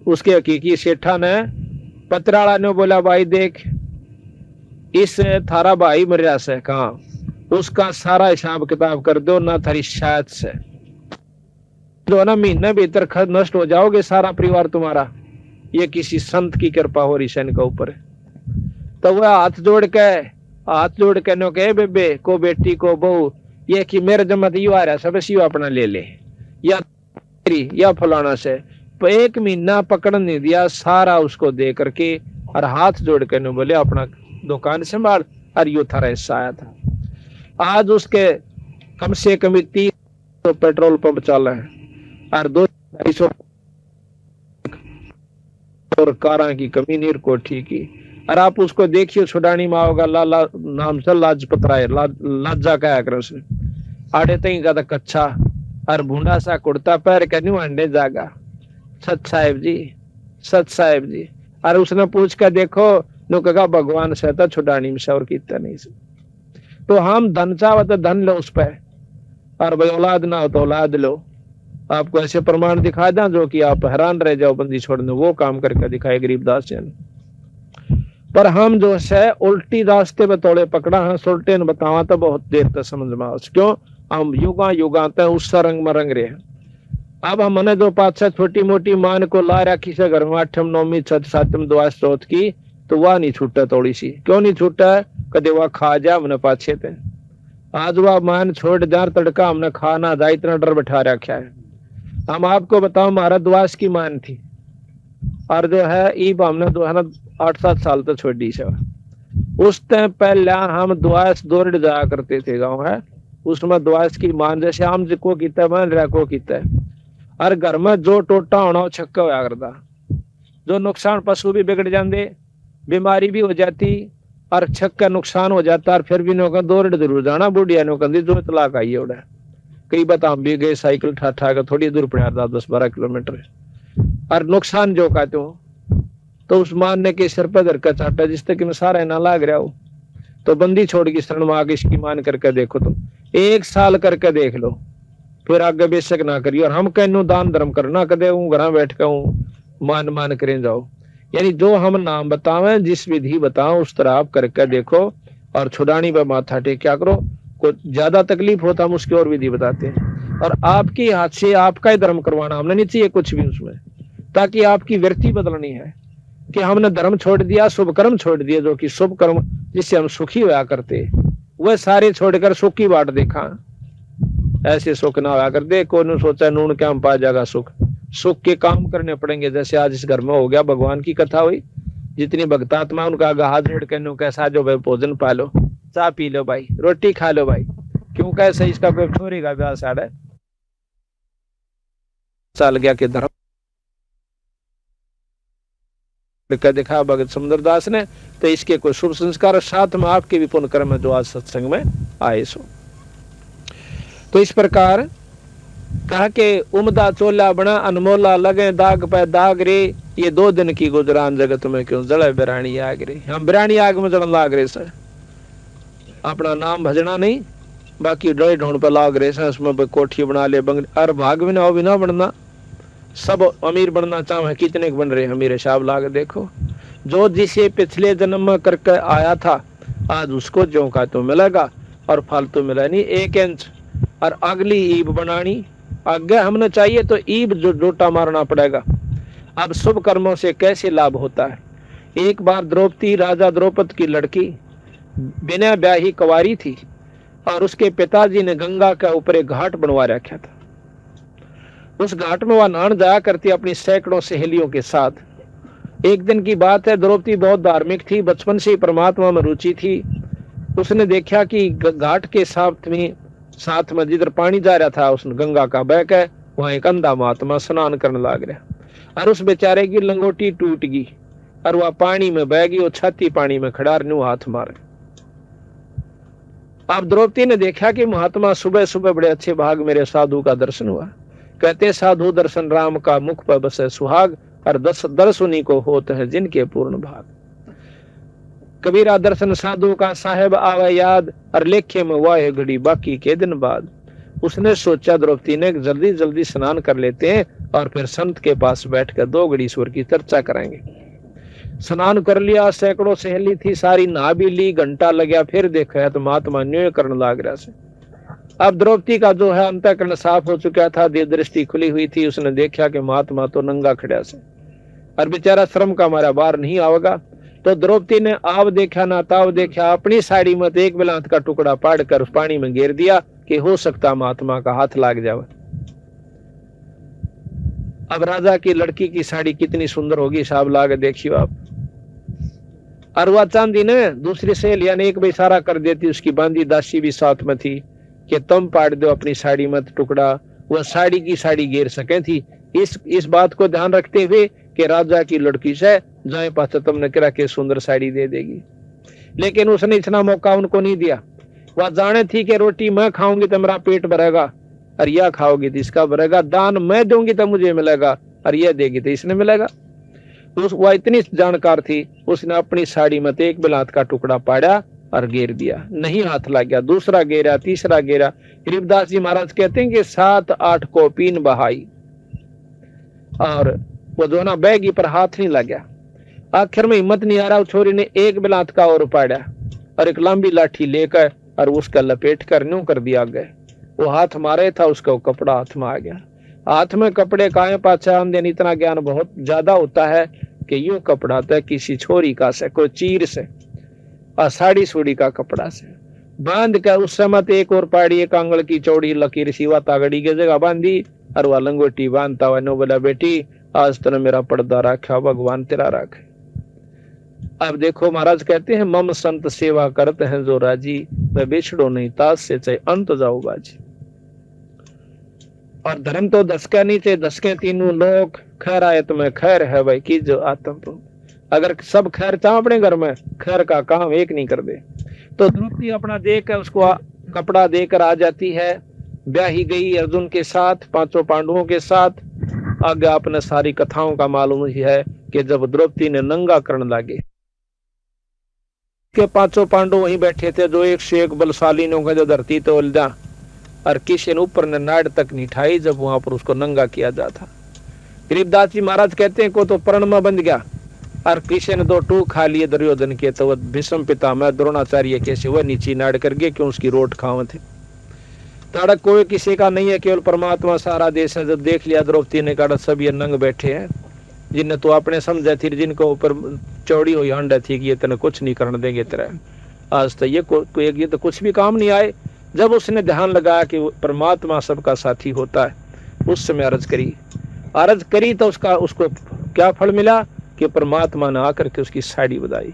उसके हकीकी सेठा ने पतराला ने बोला, भाई देख इस थारा भाई मरिया से कहा, उसका सारा हिसाब किताब कर दो ना, थारी शायद से जो ना महीने भीतर खर्च नष्ट हो जाओगे सारा परिवार तुम्हारा। ये किसी संत की कृपा हो रही सैन के ऊपर। तो वह हाथ जोड़ के हाथ जोड़ के नो कहे बेबे को बेटी को बहू ये कि मेरे जमत यू आ रहा सब यू अपना ले ले या फलाना से। तो 1 महीना पकड़ नहीं दिया, सारा उसको दे करके और हाथ जोड़ के नो बोले अपना दुकान संभाल, और यू थारा हिस्सा आया था। आज उसके कम से कम 30 पेट्रोल पंप चल है और 200 और कारा की कमी नीर कोठी की। और आप उसको देखिए छुडानी में होगा लाला नाम से लाजपत राय लाजा कहा कर उसने आड़े तई का कच्चा और भूडा सा कुर्ता पैर के न्यू अंडे जागा सच साहेब जी। और उसने पूछ कर देखो नो कहा भगवान से था छुडानी में से और कितना नहीं से। तो हम धन चाहो तो धन लो उस पर, और भाई औलाद ना हो तो औलाद लो। आपको ऐसे प्रमाण दिखा दें जो कि आप हैरान रह जाओ, बंदी छोड़ने वो काम करके दिखाए गरीबदास जी ने। पर हम जो है उल्टी रास्ते पे तोड़े पकड़ा है, सुलटे ने बतावा तो बहुत देर तक समझ में आओ क्यों हम युगा उस रंग में रंग रहे हैं। अब हमने जो 5-6 छोटी मोटी मान को ला रखी से घर में 8वीं 9वीं 7वीं दुआ स्रोत की, तो वह नहीं छूटा थोड़ी सी। क्यों नहीं छूटा है? कदे वह खा जा हमने पाछे थे। आज वह मान छोड़ जार तड़का हमने खाना जा, इतना डर बैठा रखा है। हम आपको बताओ हमारा दुआस की मान थी, और जो है ईब हमने जो है ना 8-7 साल तक छोड़ी से। उस टाइम पहले हम दुआस दौड़ जाया करते थे गाँव है, उसमें दुआस की मान जैसे आम जिको किता है मान रखो किता है। और घर में जो टोटा होना वो छक्का होया करता, जो नुकसान पशु भी बिगड़ जाते, बीमारी भी हो जाती और छक्का नुकसान हो जाता। और फिर भी नौका दौड़ जरूर जाना बुढ़िया नौका जो तलाक आई है उड़ा। कई बात हम भी गए साइकिल ठा कर थोड़ी दूर पड़ा था 10-12 किलोमीटर, और नुकसान जो कहते हो तो उस मानने के सिर पर धरका चाटा जिस तक में सारा ना लाग रहा हो। तो बंदी छोड़ की शरण में आगे इसकी मान करके देखो, तुम 1 साल करके देख लो, फिर आगे बेशक ना करियो। और हम कहनो दान धर्म करना कदे हूँ घर बैठ के हूँ मान करें जाओ। यानी जो हम नाम बतावे जिस विधि बताओ उस तरह आप करके देखो, और छुड़ानी पर माथा टेक क्या करो। को ज्यादा तकलीफ होता हम उसकी और विधि बताते हैं, और आपके हाथ से आपका ही धर्म करवाना हमने नहीं चाहिए कुछ भी उसमें, ताकि आपकी वृत्ति बदलनी है कि हमने धर्म छोड़ दिया, शुभ कर्म छोड़ दिए, जो कि शुभ कर्म जिससे हम सुखी हुआ करते वह सारे छोड़कर सुख की बाट देखा। ऐसे सुख ना हुआ कर दे को सोचा नून क्या हम पा जाएगा सुख। सुख के काम करने पड़ेंगे। जैसे आज इस घर में हो गया, भगवान की कथा हुई, जितनी भक्तात्मा उनका हाथ जोड़ के कैसा जो भाई भोजन पा लो, चाय पी लो भाई, रोटी खा लो भाई, क्यों कैसे इसका कोई छोरी का ब्याह साढ़े साल गया कि धर्म दिखा भगत सुंदरदास ने। तो इसके कोई शुभ संस्कार साथ में आपके भी पुण्य कर्म जो आज सत्संग में आए सो। तो इस प्रकार कहा के उमदा चोला बना अनमोला लगे दाग पे दाग रे, ये 2 दिन की गुजरान जगत में क्यों जले बिरानी आग रे। हम बिरानी आग में जलन लाग रहे सर, अपना नाम भजना नहीं, बाकी डोई ढूंढ पे लाग रहे सर। उसमें कोठी बना ले बंगली, और भाग भी ना हो भी ना बनना, सब अमीर बनना चाहे कितने बन रहे अमीर हिसाब लाग देखो। जो जिसे पिछले जन्म में करके आया था आज उसको जो का तो मिलेगा, और फालतू मिला नहीं 1 इंच। और अगली ईब बनानी आगे हमने चाहिए तो ईब जो जोटा मारना पड़ेगा। अब शुभ कर्मों से कैसे लाभ होता है। एक बार द्रौपदी राजा द्रौपद की लड़की बिना ब्याही कुंवारी थी, और उसके पिताजी ने गंगा के ऊपर एक घाट बनवा रखा था। उस घाट में वह नहाने जाया करती अपनी सैकड़ों सहेलियों के साथ। एक दिन की बात है, द्रौपदी बहुत धार्मिक थी, बचपन से ही परमात्मा में रुचि थी। उसने देखा कि घाट के साथ में जिधर पानी जा रहा था उस गंगा का बह के, वहां एक अंधा महात्मा स्नान करने लग रहा, और उस बेचारे की लंगोटी टूट गई और वह पानी में बह गई। वो छाती पानी में खड़ा न्यू हाथ मारे। अब द्रौपदी ने देखा कि महात्मा सुबह सुबह बड़े अच्छे भाग मेरे साधु का दर्शन हुआ। कहते साधु दर्शन राम का मुख पर बसे सुहाग, और दर्शनी को होते हैं जिनके पूर्ण भाग। कबीरा दर्शन साधु का साहेब आवे याद, और लेखे में वाह घड़ी बाकी के दिन बाद। उसने सोचा द्रौपदी ने जल्दी जल्दी स्नान कर लेते हैं और फिर संत के पास बैठकर 2 घड़ी ईश्वर की चर्चा करेंगे। स्नान कर लिया, सैकड़ों सहेली थी, सारी नहा भी ली, घंटा लग गया, फिर देखा तो महात्मा न्याय करने लग रहा से। अब द्रौपदी का जो है अंतःकरण साफ हो चुका था, देव दृष्टि खुली हुई थी। उसने देखा कि महात्मा तो नंगा खड़ा से, और बेचारा श्रम का हमारा बार नहीं आवेगा। तो द्रौपदी ने आव देखा ना ताव देखा, अपनी साड़ी में एक बिलात का टुकड़ा पाड़ कर उस पानी में गिर दिया कि हो सकता महात्मा का हाथ लाग जाए। अब राजा की लड़की की साड़ी कितनी सुंदर होगी, साहब लाग देखियो आप। और वह चांदी ने दूसरी सहेलिया ने एक इशारा कर देती, उसकी बांदी दासी भी साथ में थी कि तुम पाड़ दो अपनी साड़ी में टुकड़ा, वह साड़ी की साड़ी गिर सके थी। इस बात को ध्यान रखते हुए कि राजा की लड़की से जाए पास तुमने करा के सुंदर साड़ी दे देगी, लेकिन उसने इतना मौका उनको नहीं दिया। वह जाने थी कि रोटी मैं खाऊंगी तो मेरा पेट भरेगा, और यह खाओगी तो इसका भरेगा, दान मैं दूंगी तो मुझे मिलेगा, और यह देगी तो इसने मिलेगा। वह इतनी जानकार थी, उसने अपनी साड़ी में एक बिलात का टुकड़ा पाड़ा और गिर दिया, नहीं हाथ लग गया। दूसरा गेरा, तीसरा गेरा। गरीबदास जी महाराज कहते हैं कि 7-8 कोपीन बहाई और वो दोनों बैगी पर हाथ नहीं लग गया। आखिर में हिम्मत नहीं आ रहा, छोरी ने एक बिलात का और पाड़ा और एक लंबी लाठी लेकर और उसका लपेट कर न्यू कर दिया गया। वो हाथ मारे था, उसका वो कपड़ा हाथ में आ गया। हाथ में कपड़े काहे पाछे आमदन, इतना ज्ञान बहुत ज्यादा होता है कि यूं कपड़ा तो किसी छोरी का से, कोई चीर से और साड़ी सूड़ी का कपड़ा से बांध कर उस समय एक और पाड़ी, एक आंगल की चौड़ी लकीर सिवा तागड़ी की जगह बांधी और वह लंगोटी बांधता हुआ नो बोला, बेटी आज तूने मेरा पर्दा रखा, भगवान तेरा रखे। अब देखो महाराज कहते हैं, मम संत सेवा करते हैं जो राजी, मैं बिछड़ो नहीं तास से चाहे अंत जाओ बाजी। और धर्म तो दसका नहीं चाहे दसके तीनों लोग, खैर आयत में खैर है भाई की जो आत्म। अगर सब खैर चाह अपने घर में, खैर का काम एक नहीं कर दे। तो द्रौपदी अपना देकर उसको कपड़ा देकर आ जाती है, ब्याही गई अर्जुन के साथ, 5 पांडवों के साथ। आगे आपने सारी कथाओं का मालूम ही है कि जब द्रौपदी ने नंगा करने लगे के 5 पांडव वहीं बैठे थे, जो एक से एक बलशाली ने जो धरती तो उलझा और किसी ने ऊपर ने नाड़ तक नहीं ठाई जब वहां पर उसको नंगा किया जाता। गरीबदास जी महाराज कहते हैं को तो प्रण में बंध गया और किसी ने 2 टूक खा लिए दुर्योधन के, तो वह भीष्म पितामह द्रोणाचार्य कैसे वह नीचे नाड़ कर गए, क्यों उसकी रोट खावे थे। ताड़क कोई किसी का नहीं है, केवल परमात्मा सारा देश है। जब देख लिया द्रौपदी ने कहा सब ये नंग बैठे हैं, जिन्हें तो अपने समझे थी, जिनको ऊपर चौड़ी हुई हंड थी कि ये तेने कुछ नहीं करने देंगे तेरा, आज तो ये तो कुछ भी काम नहीं आए। जब उसने ध्यान लगाया कि परमात्मा सबका साथी होता है, उस समय अर्ज करी तो उसको क्या फल मिला कि परमात्मा ने आकर के उसकी साड़ी बढ़ाई।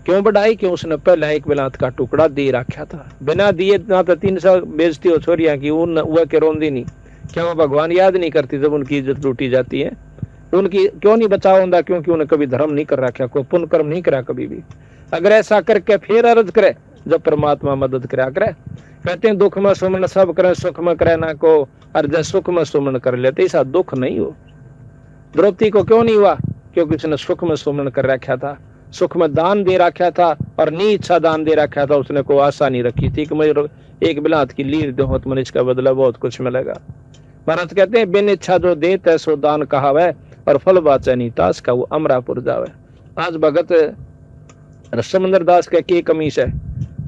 क्यों बढ़ाई? क्यों उसने पहले एक बिलात का टुकड़ा दे रखा था, बिना दिए ना तो 300 बेइज्जती हो छोरियां की वह के रोंदी नहीं। क्या वो भगवान याद नहीं करती जब उनकी इज्जत लूटी जाती है? उनकी क्यों नहीं बचाव होता? क्योंकि उन्हें कभी धर्म नहीं कर रखा, कोई पुण्य कर्म नहीं करा कभी भी। अगर ऐसा करके फिर अर्ज करे जब परमात्मा मदद करा करे। कहते हैं दुख में सुमन सब करे, सुख में करे ना को, और जब सुख में सुमन कर लेते ऐसा दुख नहीं हो। द्रौपदी को क्यों नहीं हुआ? क्योंकि उसने सुख में सुमन कर रखा था, सुख में दान दे रखा था और नी इच्छा दान दे रखा था। उसने कोई आशा नहीं रखी थी कि मुझे एक बिलात की लीर दो तो मुझे इसका बदला बहुत कुछ मिलेगा। महाराज कहते हैं बिन इच्छा जो देत है सो दान कहावे, और फल बाचे नहीं तास का वो अमरापुर जावे। आज भगत समंदर दास का की कमी है,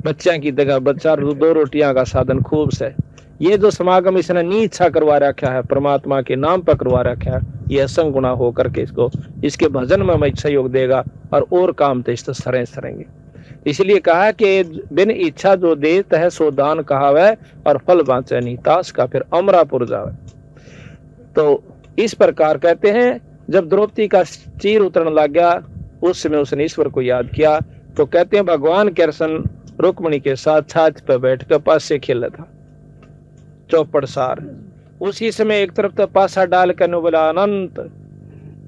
बच्चा की जगह बच्चा 2 रोटियां का साधन खूब से। ये जो समागम इसने नी इच्छा करवा रखा है, परमात्मा के नाम पर करवा रखा है, ये असंग गुना होकर के इसको इसके भजन में मैं सहयोग देगा और काम तो इस सरेंगे। इसलिए कहा कि बिन इच्छा जो देत है सो दान कहावे, और फल बाँचे नहीं तास का फिर अमरापुर जावे। तो इस प्रकार कहते हैं जब द्रौपदी का चीर उतरने लग गया, उस समय उसने ईश्वर को याद किया। तो कहते हैं भगवान कृष्ण रुक्मणी के साथ छाछ पर बैठ कर पास से खेला था चौपड़ सार। उसी समय एक तरफ तो पासा डाल कर नो बोला अनंत,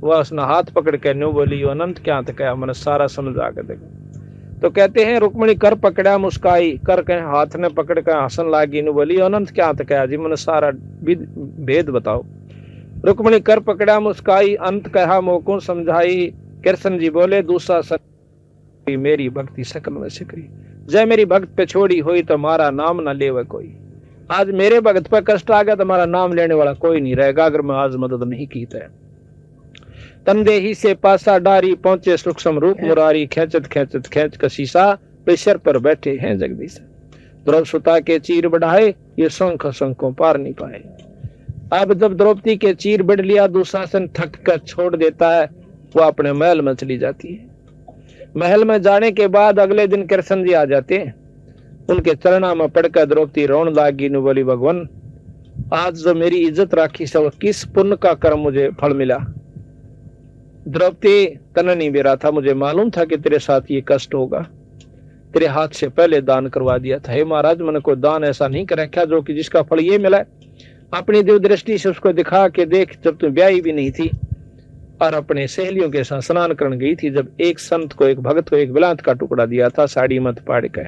वह उसने हाथ पकड़ कर नो बोली अनंत क्या तो क्या, मैंने सारा समझ आ कर देखा। तो कहते हैं रुक्मणी कर पकड़ा मुस्काई, कर के हाथ ने पकड़ कर हंसन लागी, नो बोली अनंत क्या तो क्या जी, मैंने सारा भेद बताओ। रुक्मणी कर पकड़ा मुस्काई, अंत कहा मोको समझाई। कृष्ण जी बोले दूसरा सर मेरी भक्ति सकल में सिकरी, जय मेरी भक्त पे छोड़ी हुई तो मारा नाम न लेवे कोई। आज मेरे भक्त पे कष्ट आ गया तो हमारा नाम लेने वाला कोई नहीं रहेगा अगर मैं आज मदद नहीं की तो। तंदेही से पासा डारी पहुंचे सूक्ष्म रूप मुरारी, खेचत खेचत खेच का शीशा प्रेशर पर बैठे हैं जगदीश। द्रौपदी सुता के चीर बढ़ाए, ये शंख शंखों पार नहीं पाए। अब जब द्रौपदी के चीर बढ़ लिया, दुशासन थक कर छोड़ देता है, वो अपने महल में चली जाती है। महल में जाने के बाद अगले दिन कृष्ण जी आ जाते, उनके चरणा में पड़कर द्रौपदी रोन लागी, नु बोली भगवान आज जो मेरी इज्जत राखी सब किस पुण्य का कर्म मुझे फल मिला। द्रौपदी तन नहीं बेरा था, मुझे मालूम था कि तेरे साथ ये कष्ट होगा, तेरे हाथ से पहले दान करवा दिया था। हे महाराज मैंने कोई दान ऐसा नहीं कर रखा जो कि जिसका फल ये मिला। अपनी दिव्य दृष्टि से उसको दिखा के देख, जब तू ब्याही भी नहीं थी और अपने सहेलियों के साथ स्नान करने गई थी, जब एक संत को, एक भगत को एक बिलात का टुकड़ा दिया था साड़ी मत पाड़ के,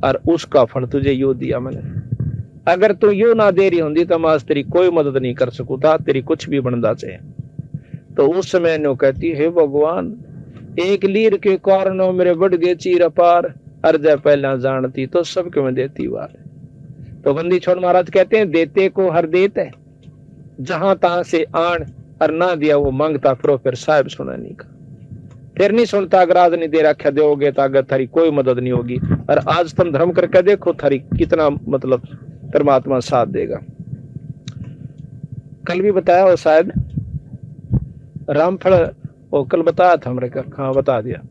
और उसका फल तुझे यू दिया मैंने। अगर तू यू ना दे रही होंगी तो मैं आज तेरी कोई मदद नहीं कर सकू था, तेरी कुछ भी बनदा चाहे। तो उस समय नो कहती हे भगवान एक लीर के कारण मेरे बढ़ गए चीर अपार, अर्ज पहला जानती तो सबके में देती वार। तो बंदी छोड़ महाराज कहते हैं देते को हर देत है, जहां तहां से आन और ना दिया वो मांगता फिर साहब सुना नहीं का, फिर नहीं सुनता। अगर आज नहीं दे रखा दोगे तो अगर थारी कोई मदद नहीं होगी। और आज तुम धर्म करके देखो थारी कितना मतलब परमात्मा साथ देगा। कल भी बताया वो शायद रामफल, वो कल बताया था हमने, हाँ बता दिया।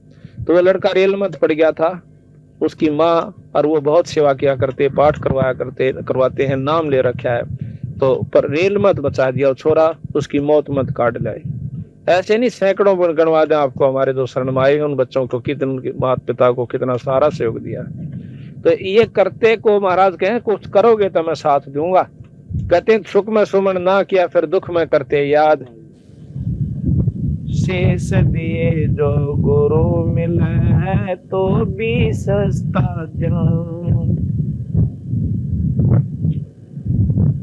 तो वो लड़का रेल मत पड़ गया था, उसकी माँ और वो बहुत सेवा किया करते, पाठ करवाते हैं, नाम ले रखा है, तो पर रेल मत बचा दिया, छोरा उसकी मौत मत काट लाए। ऐसे नहीं सैकड़ों गणवा दें आपको हमारे जो शरण में आए, उन बच्चों को कितने, उनके माता पिता को कितना सारा सहयोग दिया। तो ये करते को महाराज कहें कुछ करोगे तो मैं साथ दूंगा। कहते सुख में सुमन ना किया फिर दुख में करते याद, शेष दिए जो गुरु मिले है तो भी सस्ता जान,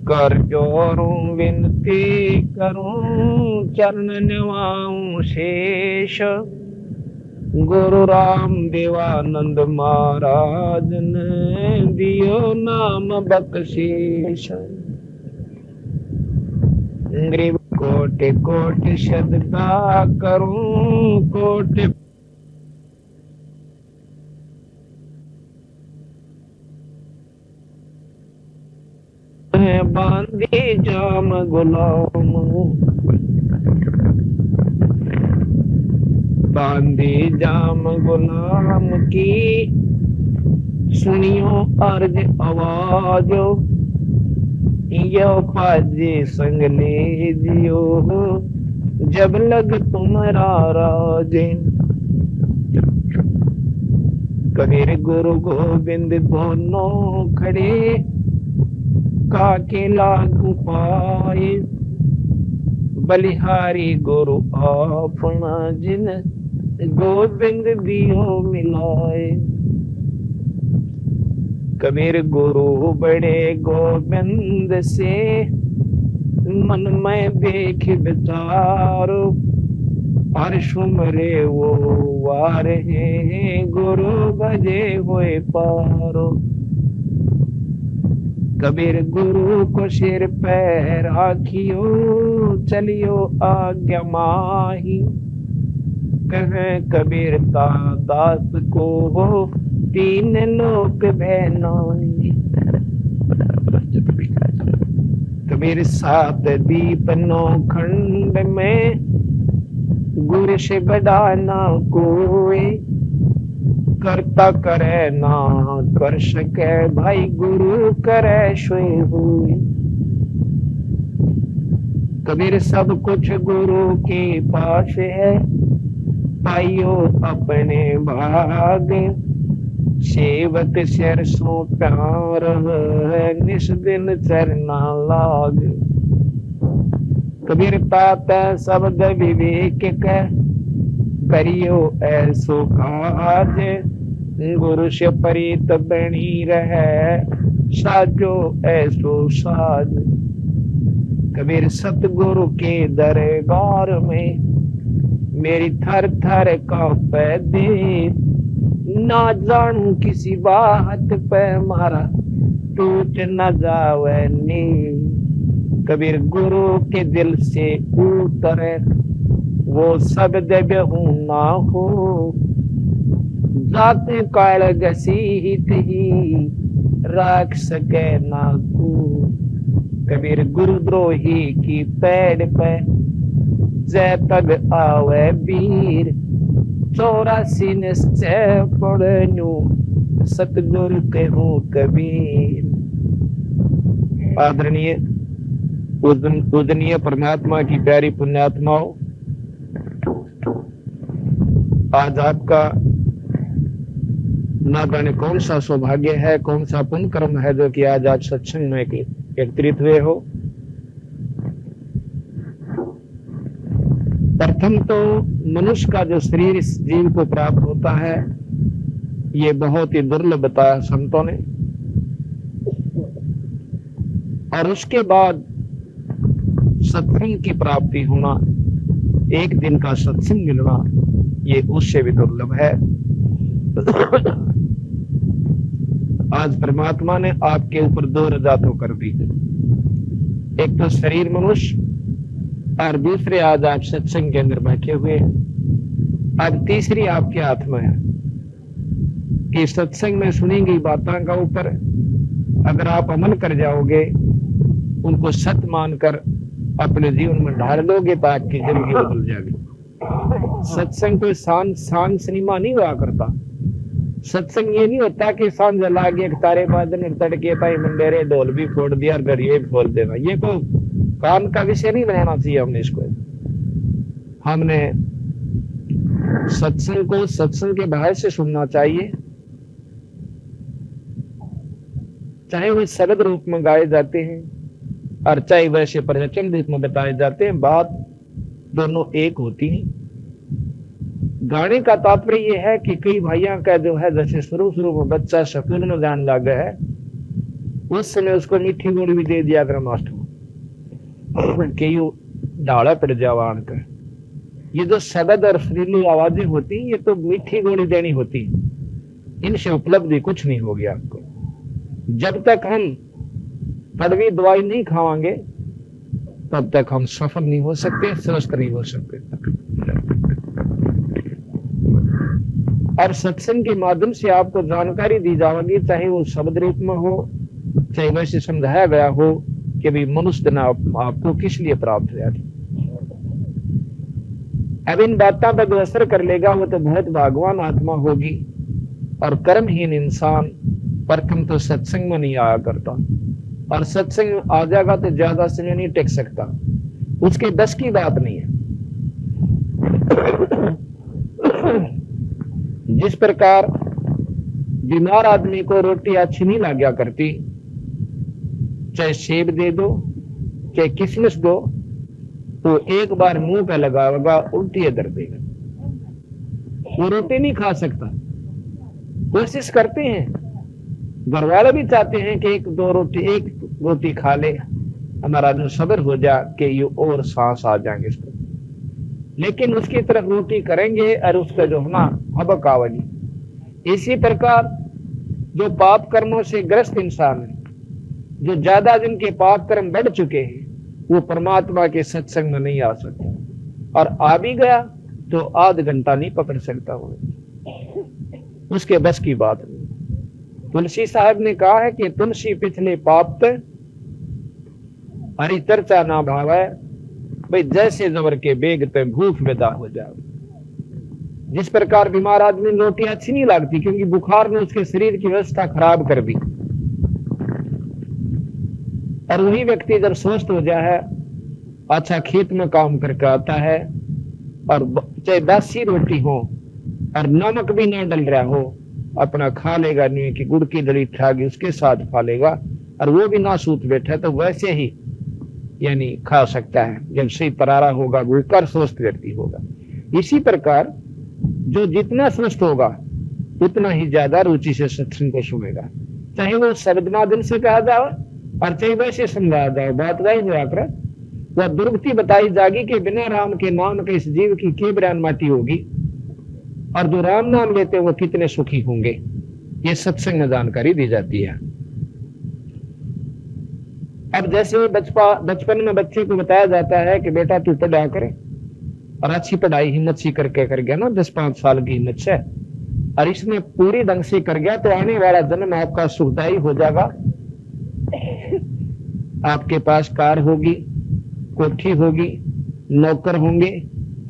कर जोरूं विनती करूं चरण निवाऊं शेष, गुरु राम देवानंद महाराज ने दियो नाम बख्शीश, गरीब कोटि कोटि सदका करूं कोटि बांधे जाम गुलाम, बांधे जाम गुलाम की सुनियो अर्ज आवाजो, यो पाजे संग ले जियो जब लग तुम्हारा राजे, कबीर गुरु गोविंद दोनों खड़े काके लागू पाए, बलिहारी गुरु अपना जिन गोविंद दियो मिलाए, कबीर गुरु बड़े गोविंद से मन में देख विचारो, और सुमरे वो वार है गुरु भजे हुए पारो, कबीर गुरु को सिर पे राखियो चलियो आज्ञा माही, कहे कबीर का दास को हो तीन लोक बहनाई, कबीर सात दीप नौ खंड में गुरु से बड़ा ना कोई, करता करे ना कर सके भाई गुरु करे सोई हुई, कबीर सब कुछ गुरु के पास है पाइयो अपने भाग, सेवक सिर सो प्यार है निस दिन चरना लाग, कबीर तात शब्द विवेक के करियो ऐसो काज, गुरु से प्रीत बनी रहे साजो ऐसो साज, कबीर सतगुरु के दरबार में मेरी थर थर कांपे दे, ना जानू किसी बात पे मारा टूट न जावे नी, कबीर गुरु के दिल से उतरे वो सब जगह हूं ना हो, जाते काल घसीट ही राख सके ना को, कबीर गुरुद्रोही की पैड़ पे जय तग आवे वीर, 84 निश्चय पढ़नु सतगुरु कहूँ कबीर। आदरणीय पूजनीय परमात्मा की प्यारी पुण्यात्माओं, आज आपका ना जाने कौन सा सौभाग्य है, कौन सा पुण्य कर्म है जो कि आज आप सत्संग में एकत्रित हुए हो। प्रथम तो मनुष्य का जो शरीर इस जीव को प्राप्त होता है, ये बहुत ही दुर्लभ बताया संतों ने। और उसके बाद सत्संग की प्राप्ति होना, एक दिन का सत्संग मिलना, ये उससे भी दुर्लभ है। आज परमात्मा ने आपके ऊपर 2 रजा तो कर दी, एक तो शरीर मनुष्य और दूसरे आज आप सत्संग के अंदर बैठे हुए हैं। अब तीसरी आपके हाथ में है कि सत्संग में सुनी गई बातों का ऊपर अगर आप अमल कर जाओगे, उनको सत्य मानकर अपने जीवन में ढाल लोगे तो आपकी जिंदगी बदल जाएगी। सत्संग कोई सांझ सिनेमा नहीं हुआ करता। सत्संग ये नहीं होता कि सांझ जला के एक तारे बादन तड़के पाई मंडेरे ढोल भी फोड़ दिया और गरीबे भी फोड़ देना, ये को काम का विषय नहीं बनाना चाहिए। हमने इसको, हमने सत्संग को सत्संग के भाव से सुनना चाहिए, चाहे वे शब्द रूप में गाए जाते हैं और चाहे वैसे प्रवचन रूप में बताए जाते हैं, बात दोनों एक होती है। गाने का तात्पर्य यह है कि कई भाइयों का जो है, जैसे शुरू में बच्चा स्कूल में जाने लगा है, उस समय उसको मीठी गोली भी दे दिया कर मास्टर कि यू डाला पड़ जावान कर। ये जो शब्द और सुरीली आवाजें होती हैं, ये तो मीठी गोली देनी होती है, इनसे उपलब्धि कुछ नहीं होगी आपको। जब तक हम कड़वी दवाई नहीं खावांगे तब तक हम सफल नहीं हो सकते, स्वस्थ नहीं हो सकते। और सत्संग के माध्यम से आपको जानकारी दी जाएगी, चाहे वो शब्द रूप में हो, चाहे वैसे समझाया गया हो कि भी मनुष्य ना आपको किस लिए प्राप्त हुआ। अब इन बातों पर जो असर कर लेगा वो तो बहुत भागवान आत्मा होगी। और कर्महीन इंसान प्रथम तो सत्संग में नहीं आया करता, और सत्संग में आ जाएगा तो ज्यादा समय नहीं टिक सकता, उसके बस की बात नहीं है। जिस प्रकार बीमार आदमी को रोटी अच्छी नहीं लगा करती, चाहे सेब दे दो चाहे किशमिश दो, तो एक बार मुंह पे लगाएगा उल्टी दर्द देगा, वो रोटी नहीं खा सकता। कोशिश करते हैं, घर वाले भी चाहते हैं कि एक रोटी खा ले, हमारा जो सब्र हो जा कि ये और सांस आ जाएंगे इसको, लेकिन उसकी तरफ रोटी करेंगे और उसका जो होना हबक आवेगी। इसी प्रकार जो पाप कर्मों से ग्रस्त इंसान है, जो ज्यादा जिनके पाप कर्म बढ़ चुके हैं, वो परमात्मा के सत्संग में नहीं आ सकता, और आ भी गया तो आध घंटा नहीं पकड़ सकता, वो उसके बस की बात नहीं। तुलसी साहब ने कहा है कि तुलसी पिछले पाप पे हरी चर्चा ना भावे, भाई जैसे जबर के बेग पे भूख विदा हो जाए। जिस प्रकार बीमार आदमी रोटी अच्छी नहीं लगती क्योंकि बुखार ने उसके शरीर की व्यवस्था खराब कर दी, और वही व्यक्ति जब स्वस्थ हो जाए, अच्छा खेत में काम करके आता है, और चाहे 10 रोटी हो और नमक भी ना डल रहा हो, अपना खा लेगा, नहीं कि गुड़ की दली खागी उसके साथ खा लेगा, और वो भी ना सूत बैठा तो वैसे ही यानी खा सकता है, जब सही परारा होगा भूखकर स्वस्थ व्यक्ति होगा। इसी प्रकार जो जितना स्वस्थ होगा उतना ही ज्यादा रुचि से सत्संग को सुनेगा, चाहे वो शब्दनादन से कहा जाए और चाहे वैसे समझाया जाए। बात वही हुआ कर, वह दुर्गति बताई जाएगी कि बिना राम के नाम के इस जीव की के बयान माटी होगी, और जो राम नाम लेते वो कितने सुखी होंगे, ये सत्संग में जानकारी दी जाती है। अब जैसे बचपन में बच्चे को बताया जाता है कि बेटा तू पढ़ा करे, और अच्छी पढ़ाई हिम्मत सी करके कर गया ना, 10-5 साल की हिम्मत से, और इसमें पूरी ढंग से कर गया तो आने वाला जन्म आपका सुखदायी हो जाएगा। आपके पास कार होगी, कोठी होगी, नौकर होंगे,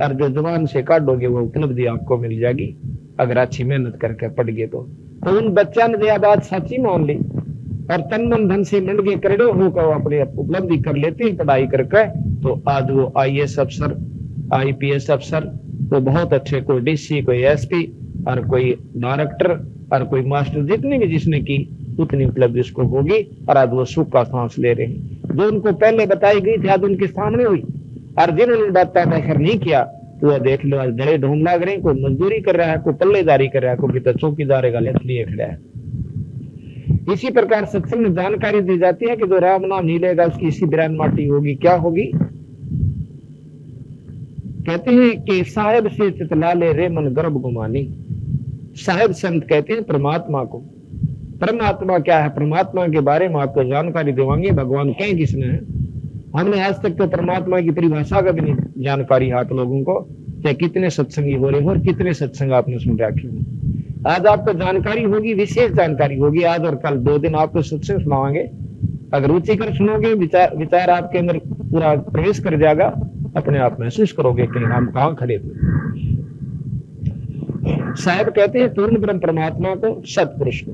और जो जुबान से काटोगे वो उपलब्धि आपको मिल जाएगी अगर अच्छी मेहनत करके पढ़ गए तो उन बच्चा ने यह बात सच्ची मान ली और तन मन धन से मिल के करोड़ों होकर अपने उपलब्धि कर लेते हैं पढ़ाई करके, तो आज वो IAS अफसर, IPS अफसर, तो बहुत अच्छे, कोई DC, कोई SP और कोई डायरेक्टर और कोई मास्टर, जितने भी जिसने की उतनी उपलब्धि उसको होगी और आज वो सुख का सांस ले रहे हैं। जो उनको पहले बताई गई थी आज उनके सामने हुई, और जिन्होंने बात बेखर नहीं किया तो वह देख लो आज दड़े ढूंढ लाग रहे हैं, कोई मजदूरी कर रहा है, कोई पल्लेदारी कर रहा है, कोई तो चौकीदार का लिए खड़ा है। इसी प्रकार सत्संग में जानकारी दी जाती है कि जो राम नाम नहीं लेगा उसकी इसी बिरान माटी होगी। क्या होगी? कहते हैं कि साहेब से चितला ले रे मन गर्भ गुमानी। साहेब संत कहते हैं परमात्मा को। परमात्मा क्या है? परमात्मा के बारे में आपको जानकारी देवांगे। भगवान कहें किसने है? हमने आज तक तो परमात्मा की परिभाषा का भी नहीं जानकारी है आप लोगों को, चाहे कितने सत्संगी हो रहे हो और कितने सत्संग आपने सुन रखे हो। आज आपको जानकारी होगी, विशेष जानकारी होगी। आज और कल 2 दिन आपको सत्संग सुनावांगे। अगर रुचि कर सुनोगे, विचार आपके अंदर पूरा प्रवेश कर जाएगा, अपने आप महसूस करोगे कि हम कहाँ खड़े थे। साहेब कहते हैं पूर्ण ब्रह्म परमात्मा को, सतपुरुष को।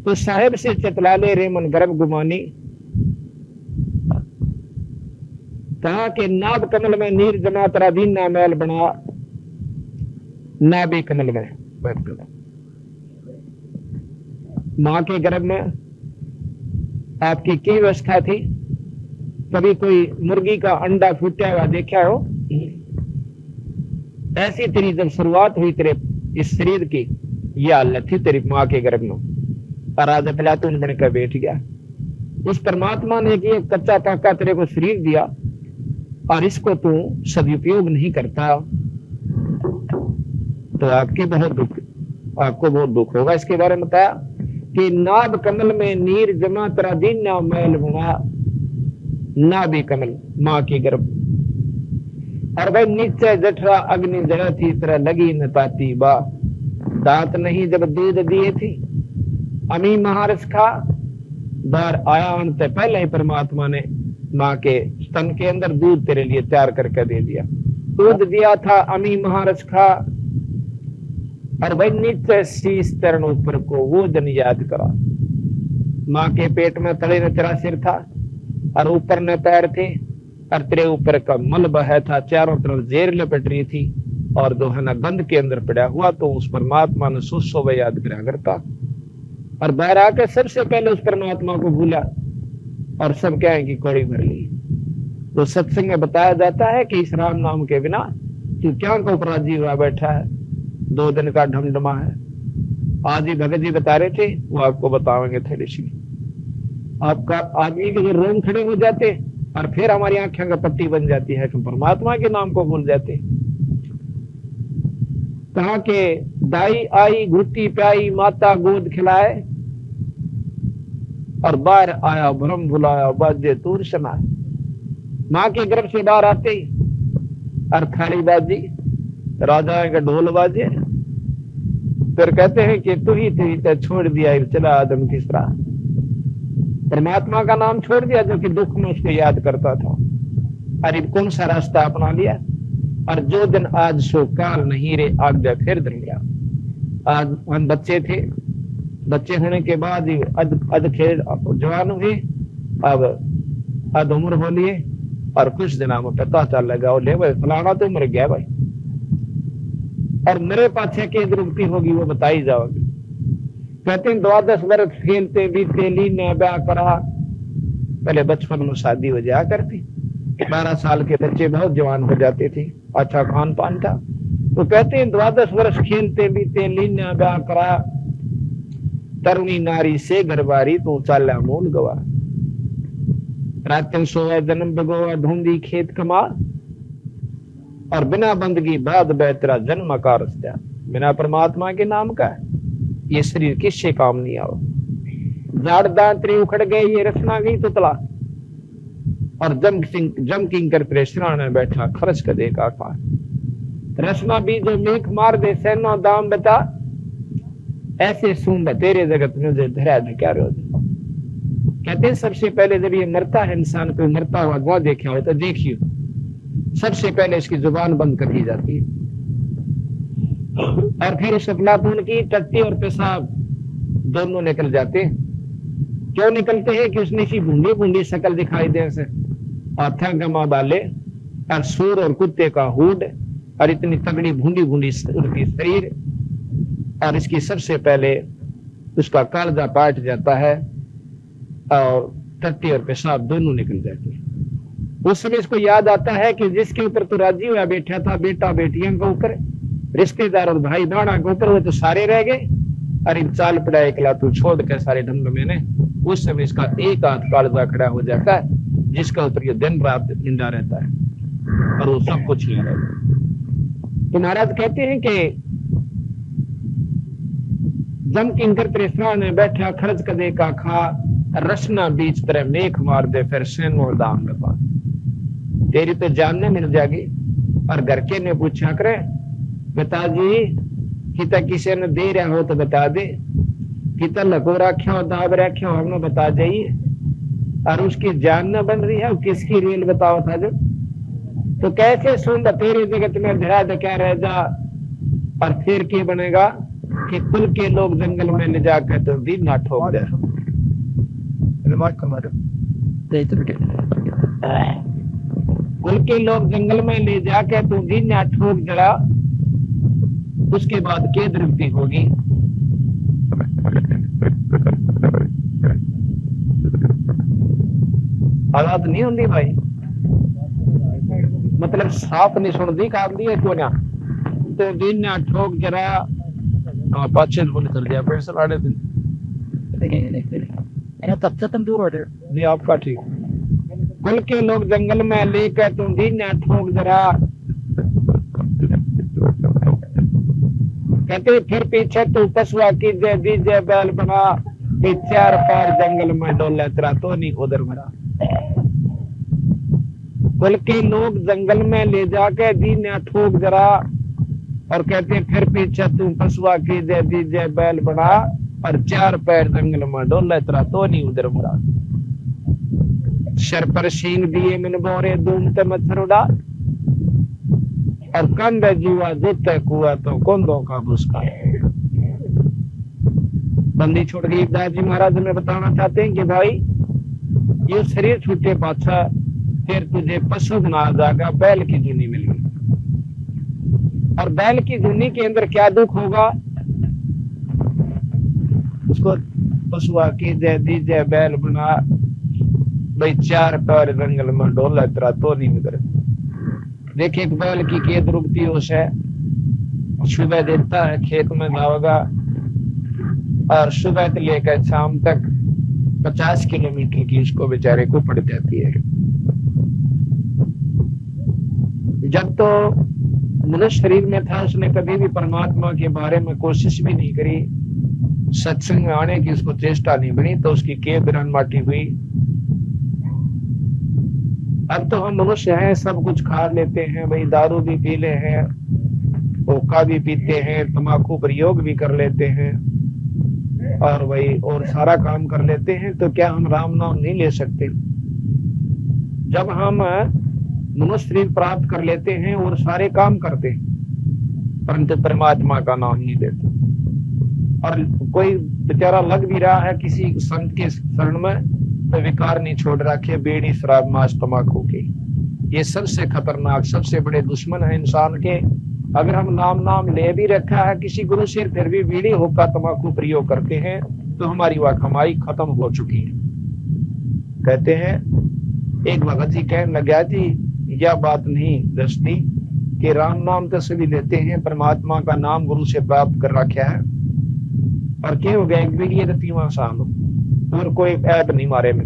तो साहेब से चतला ले रे मन गर्भ गुमानी, कहा कि नाभ कमल में नीर जमा तरा दीन ना मैल बना, नाभि कमल में मां के गर्भ में आपकी क्या व्यवस्था थी? कभी कोई मुर्गी का अंडा फूटा हुआ देखा हो? ऐसी तेरी जब शुरुआत हुई तेरे इस शरीर की, यह हालत थी तेरी मां के गर्भ में, और आज अफलातून बनकर बैठ गया। उस परमात्मा ने कि कच्चा काका तेरे को शरीर दिया और इसको तू सदुपयोग नहीं करता तो आपको बहुत दुख होगा। इसके बारे में बताया कि नाभ कमल में नीर जमा तरा दीन ना मैल बना, नाभि कमल मां की गर्भ, और भाई नीचे जठरा अग्नि जरा थी तरह लगी न ताती बा, दांत नहीं जब दूध दिए थी, अमी महारस खा, बार आया अंत पहले ही परमात्मा ने मां के स्तन के अंदर दूध तेरे लिए तैयार करके दे दिया। दूध दिया था, अमी महारस खा, और भाई नीचे शीश तरण ऊपर को वो दिन याद करा। मां के पेट में तले न तेरा सिर था और ऊपर न पैर थे और तेरे ऊपर का मल बहा था, चारों तरफ जेर लपेट रही थी और दो है ना गंध के अंदर पड़ा हुआ। तो उस परमात्मा ने सुसो याद करा करता और बाहर आकर सबसे पहले उस परमात्मा को भूला और सब क्या है कि कौड़ी भर ली। तो सत्संग में बताया जाता है कि इस राम नाम के बिना तू क्या को अपराधी हुआ बैठा है, 2 दिन का ढमढमा है। आज ही भगत जी बता रहे थे, वो आपको बताएंगे थोड़ी सी। आपका आदमी के रोम खड़े हो जाते और फिर हमारी आंखें का पट्टी बन जाती है कि परमात्मा के नाम को भूल जाते। कहा के दाई आई घुट्टी प्याई माता गोद खिलाए और बाहर आया भ्रम भुलाया बाजे तूर समाए। मां के गर्भ से बाहर आते ही और थाली बाजी राजा का ढोल बाजे, फिर कहते हैं कि तू ही थी छोड़ दिया चला आदम किस तरह। परमात्मा का नाम छोड़ दिया जो कि दुख में उसको याद करता था। अरे कौन सा रास्ता अपना लिया और जो दिन आज सो काल नहीं रे आज्ञा फिर दिन गया। आज हम बच्चे थे, बच्चे होने के बाद ही अध खेल जवान हुए, अब अध उम्र हो लिए और कुछ दिनों में पता चल लगा ले भाई फलाना तो मर गया भाई, और मेरे पाछे के दुर्गति होगी वो बताई जाओगी। कहते हैं 12 वर्ष खेलते बीते लीने ब्याह करा। पहले बचपन में शादी हो जाया करती, 12 साल के बच्चे बहुत जवान हो जाते थे, अच्छा खान पान था। तो कहते हैं 12 वर्ष खेलते बीते लीने ब्याह करा, तरुणी नारी से घरबारी तू चाला मूल गवा। रातन सोया जन्म बगोआ ढूंढी खेत कमा, और बिना बंदगी बाद बेहतरा जन्म आकार। बिना परमात्मा के नाम का ये शरीर किससे काम नहीं आओ। जाड़ दांतरी उखड़ गए ये रचना गई तो तला, और जम किंग कर प्रेशरा ने बैठा खर्च कर देगा आकार। रचना भी जो मेख मार दे सैनो दाम बता, ऐसे सुन तेरे जगत में जो धरा क्या रोज। कहते हैं सबसे पहले जब ये मरता है इंसान, कोई मरता हुआ गौ देखा हो तो देखियो सबसे पहले इसकी जुबान बंद कर दी जाती है और फिर इस अफलातून की टट्टी और पेशाब दोनों निकल जाते हैं। क्यों निकलते हैं कि उसने सी बूंदी बूंदी शक्ल दिखाई दे से और थंगमा डाले और सूर और कुत्ते का हुड और इतनी तगड़ी भूंडी भूंडी उसकी शरीर और इसकी सबसे पहले उसका कालजा पाट जाता है और टट्टी और पेशाब दोनों निकल जाते हैं। उस समय इसको याद आता है कि जिसके ऊपर तो राजी हुआ बैठा था, बेटा बेटियों के ऊपर, रिश्तेदार और भाई बहना के ऊपर, वो तो सारे रह गए। अरे चाल पड़ा एकला तू छोड़ के सारे ढंग मैंने। उस समय इसका एक हाथ कालजा खड़ा हो जाता है जिसका ऊपर ये दिन रात जिंदा रहता है और वो सब कुछ नहीं रहता। तो महाराज कहते हैं कि जम किंकर त्रिस्ना ने बैठा खर्च कदे का खा रचना बीच तरह मेख मार दे फिर सेन और दाम लपा। तेरी तो जानने मिल जाएगी। और घर के ने पूछा करे पिताजी किता किसी ने दे रहा हो तो बता दे, किता लको रखा हो दाब रखा हो हमने बता जाइए। और उसकी जान न बन रही है किसकी रेल बताओ था जो। तो कैसे सुन तेरे जगत में धरा क्या रह जा। और फिर क्या बनेगा कि कुल के लोग जंगल में ले जाकर तो दिन ना ठोक दे। कुल के लोग जंगल में ले जाकर तो दिन ना ठोक जरा। उसके बाद क्या दृष्टि होगी। हालात नहीं होंगी भाई, मतलब साफ नहीं सुनती काम दिए को ना तो दिन ना ठोक जरा पाचे बोले चल गया पैसा लाड़े दिन तब से तुम दूर ऑर्डर नहीं आपका ठीक। कुल के लोग जंगल में लेकर तुम दिन ना ठोक जरा। कहते फिर पीछे तू पशुआ की जय दीजे बैल बना कि चार पार जंगल में डोले तेरा तो नहीं उधर मरा। कुल के लोग जंगल में ले जाके दिन ना ठोक जरा। और कहते फिर पीछे तू पशुआ की जय दीजे बैल बना और चार पैर जंगल में डोले तेरा तो नहीं उधर मरा। सर पर सींग दिए मन बोरे दूम ते मच्छर उड़ा और कंध जीवा जूते कुआ तो कोंदों का बुसका। बंदी छोड़ गई। दादी महाराज में बताना चाहते हैं कि भाई ये शरीर छूटे पाछा फिर तुझे पशु बना जाएगा। बैल की जूनी मिल गई और बैल की जूनी के अंदर क्या दुख होगा। उसको पशुआ की जय दीजे बैल बना भाई चार पैर जंगल में डोला तेरा तो नहीं मिल। देखिए एक बैल की खेत रुकती होश है, सुबह देता है खेत में जाओगा और सुबह से लेकर शाम तक 50 किलोमीटर की इसको बेचारे को पड़ जाती है। जब तो मनुष्य शरीर में था उसने कभी भी परमात्मा के बारे में कोशिश भी नहीं करी, सत्संग में आने की उसको चेष्टा नहीं बनी तो उसकी के बिरन माटी हुई। अब तो हम मनुष्य हैं, सब कुछ खा लेते हैं भाई, दारू भी पी ले हैं, हुक्का भी पीते हैं, तंबाकू प्रयोग भी कर लेते हैं और भाई और सारा काम कर लेते हैं। तो क्या हम राम नाम नहीं ले सकते। जब हम मनुष्य शरीर प्राप्त कर लेते हैं और सारे काम करते हैं परंतु परमात्मा का नाम नहीं लेते। और कोई बेचारा लग भी रहा है किसी संत के शरण में तो विकार नहीं छोड़ रखे, बीड़ी शराब मांस तंबाकू के। ये सबसे खतरनाक सबसे बड़े दुश्मन है इंसान के। अगर हम नाम ले भी रखा है किसी गुरु से फिर भी बीड़ी हुक्का तंबाकू प्रयोग करते हैं तो हमारी वह कमाई खत्म हो चुकी है। कहते हैं एक भगत जी कहने लगा जी यह बात नहीं दसती कि राम नाम तो सभी लेते हैं, परमात्मा का नाम गुरु से प्राप्त कर रखा है और क्या हो गया 30 साल और कोई ऐप नहीं मारे में।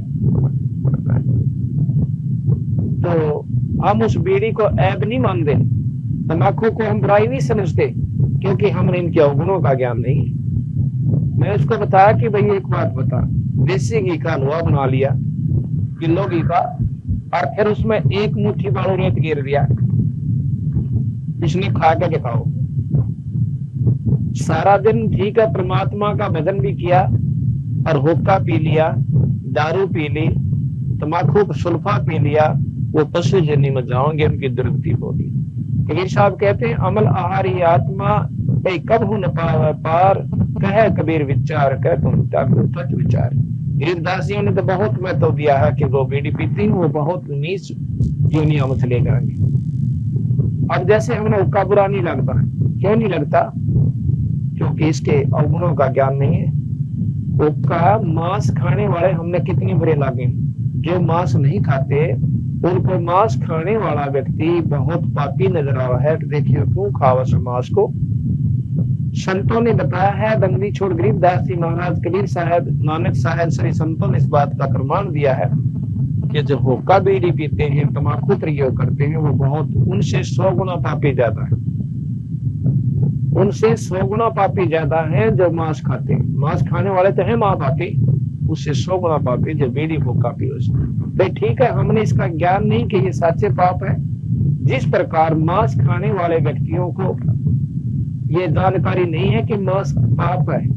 तो हम उस बीड़ी को ऐप नहीं मानते, तंबाकू को हम बुराई नहीं समझते क्योंकि हमने इनके अवगुणों का ज्ञान नहीं। मैं उसको बताया कि भाई एक बात बता, देसी घी का हलवा बना लिया किलो घी का और फिर उसमें एक मुट्ठी बालू रेत गिर दिया, इसने खा के दिखाओ। सारा दिन घी का परमात्मा का भजन भी किया और हुक्का पी लिया, दारू पी ली, तंबाकू सुल्फा पी लिया वो पशु जन्नी में जाओगे, उनकी दुर्गति होगी। कबीर साहब कहते हैं अमल आहारी आत्मा कई कब न पावे पार, कहे कबीर विचार कह तुम तत्व विचार। गरीबदासियों ने तो बहुत महत्व दिया है कि वो बीड़ी पीती वो बहुत नीच योनिया में चले जाएंगे। अब जैसे हमें हुक्का बुरा नहीं लगता, क्यों नहीं लगता? क्योंकि इसके अवगुणों का ज्ञान नहीं है। हुक्का मांस खाने वाले हमने कितने बुरे लगे, जो मांस नहीं खाते उनको मांस खाने वाला व्यक्ति बहुत पापी नजर आ रहा है। तो देखिए क्यों खावा मांस को। संतों ने बताया है, दंगली छोड़ गरीबदास जी महाराज, कबीर साहब, नानक साहब, सभी संतों ने इस बात का प्रमाण दिया है कि जो हुक्का बीड़ी पीते हैं, तम्बाकू प्रयोग करते हैं, वो बहुत उनसे 100 गुना पापी ज्यादा है। उनसे 100 गुना पापी ज्यादा है जो मांस खाते हैं। मांस खाने वाले तो है मां पापी, उससे 100 गुना पापी जो बीड़ी हुक्का पियो। भाई ठीक है, हमने इसका ज्ञान नहीं कि ये सच्चे पाप है। जिस प्रकार मांस खाने वाले व्यक्तियों को ये जानकारी नहीं है कि मांस पाप है।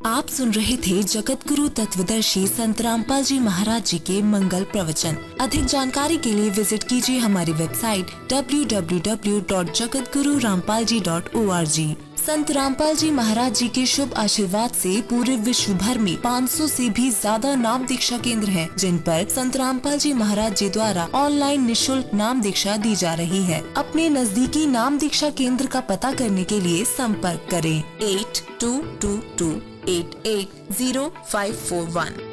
आप सुन रहे थे जगत गुरु तत्वदर्शी संत रामपाल जी महाराज जी के मंगल प्रवचन। अधिक जानकारी के लिए विजिट कीजिए हमारी वेबसाइट www.jagatgururampalji.org। संत रामपाल जी महाराज जी के शुभ आशीर्वाद से पूरे विश्व भर में 500 से भी ज्यादा नाम दीक्षा केंद्र हैं, जिन पर संत रामपाल जी महाराज जी द्वारा ऑनलाइन निशुल्क नाम दीक्षा दी जा रही है। अपने नजदीकी नाम दीक्षा केंद्र का पता करने के लिए संपर्क करें 8222880541।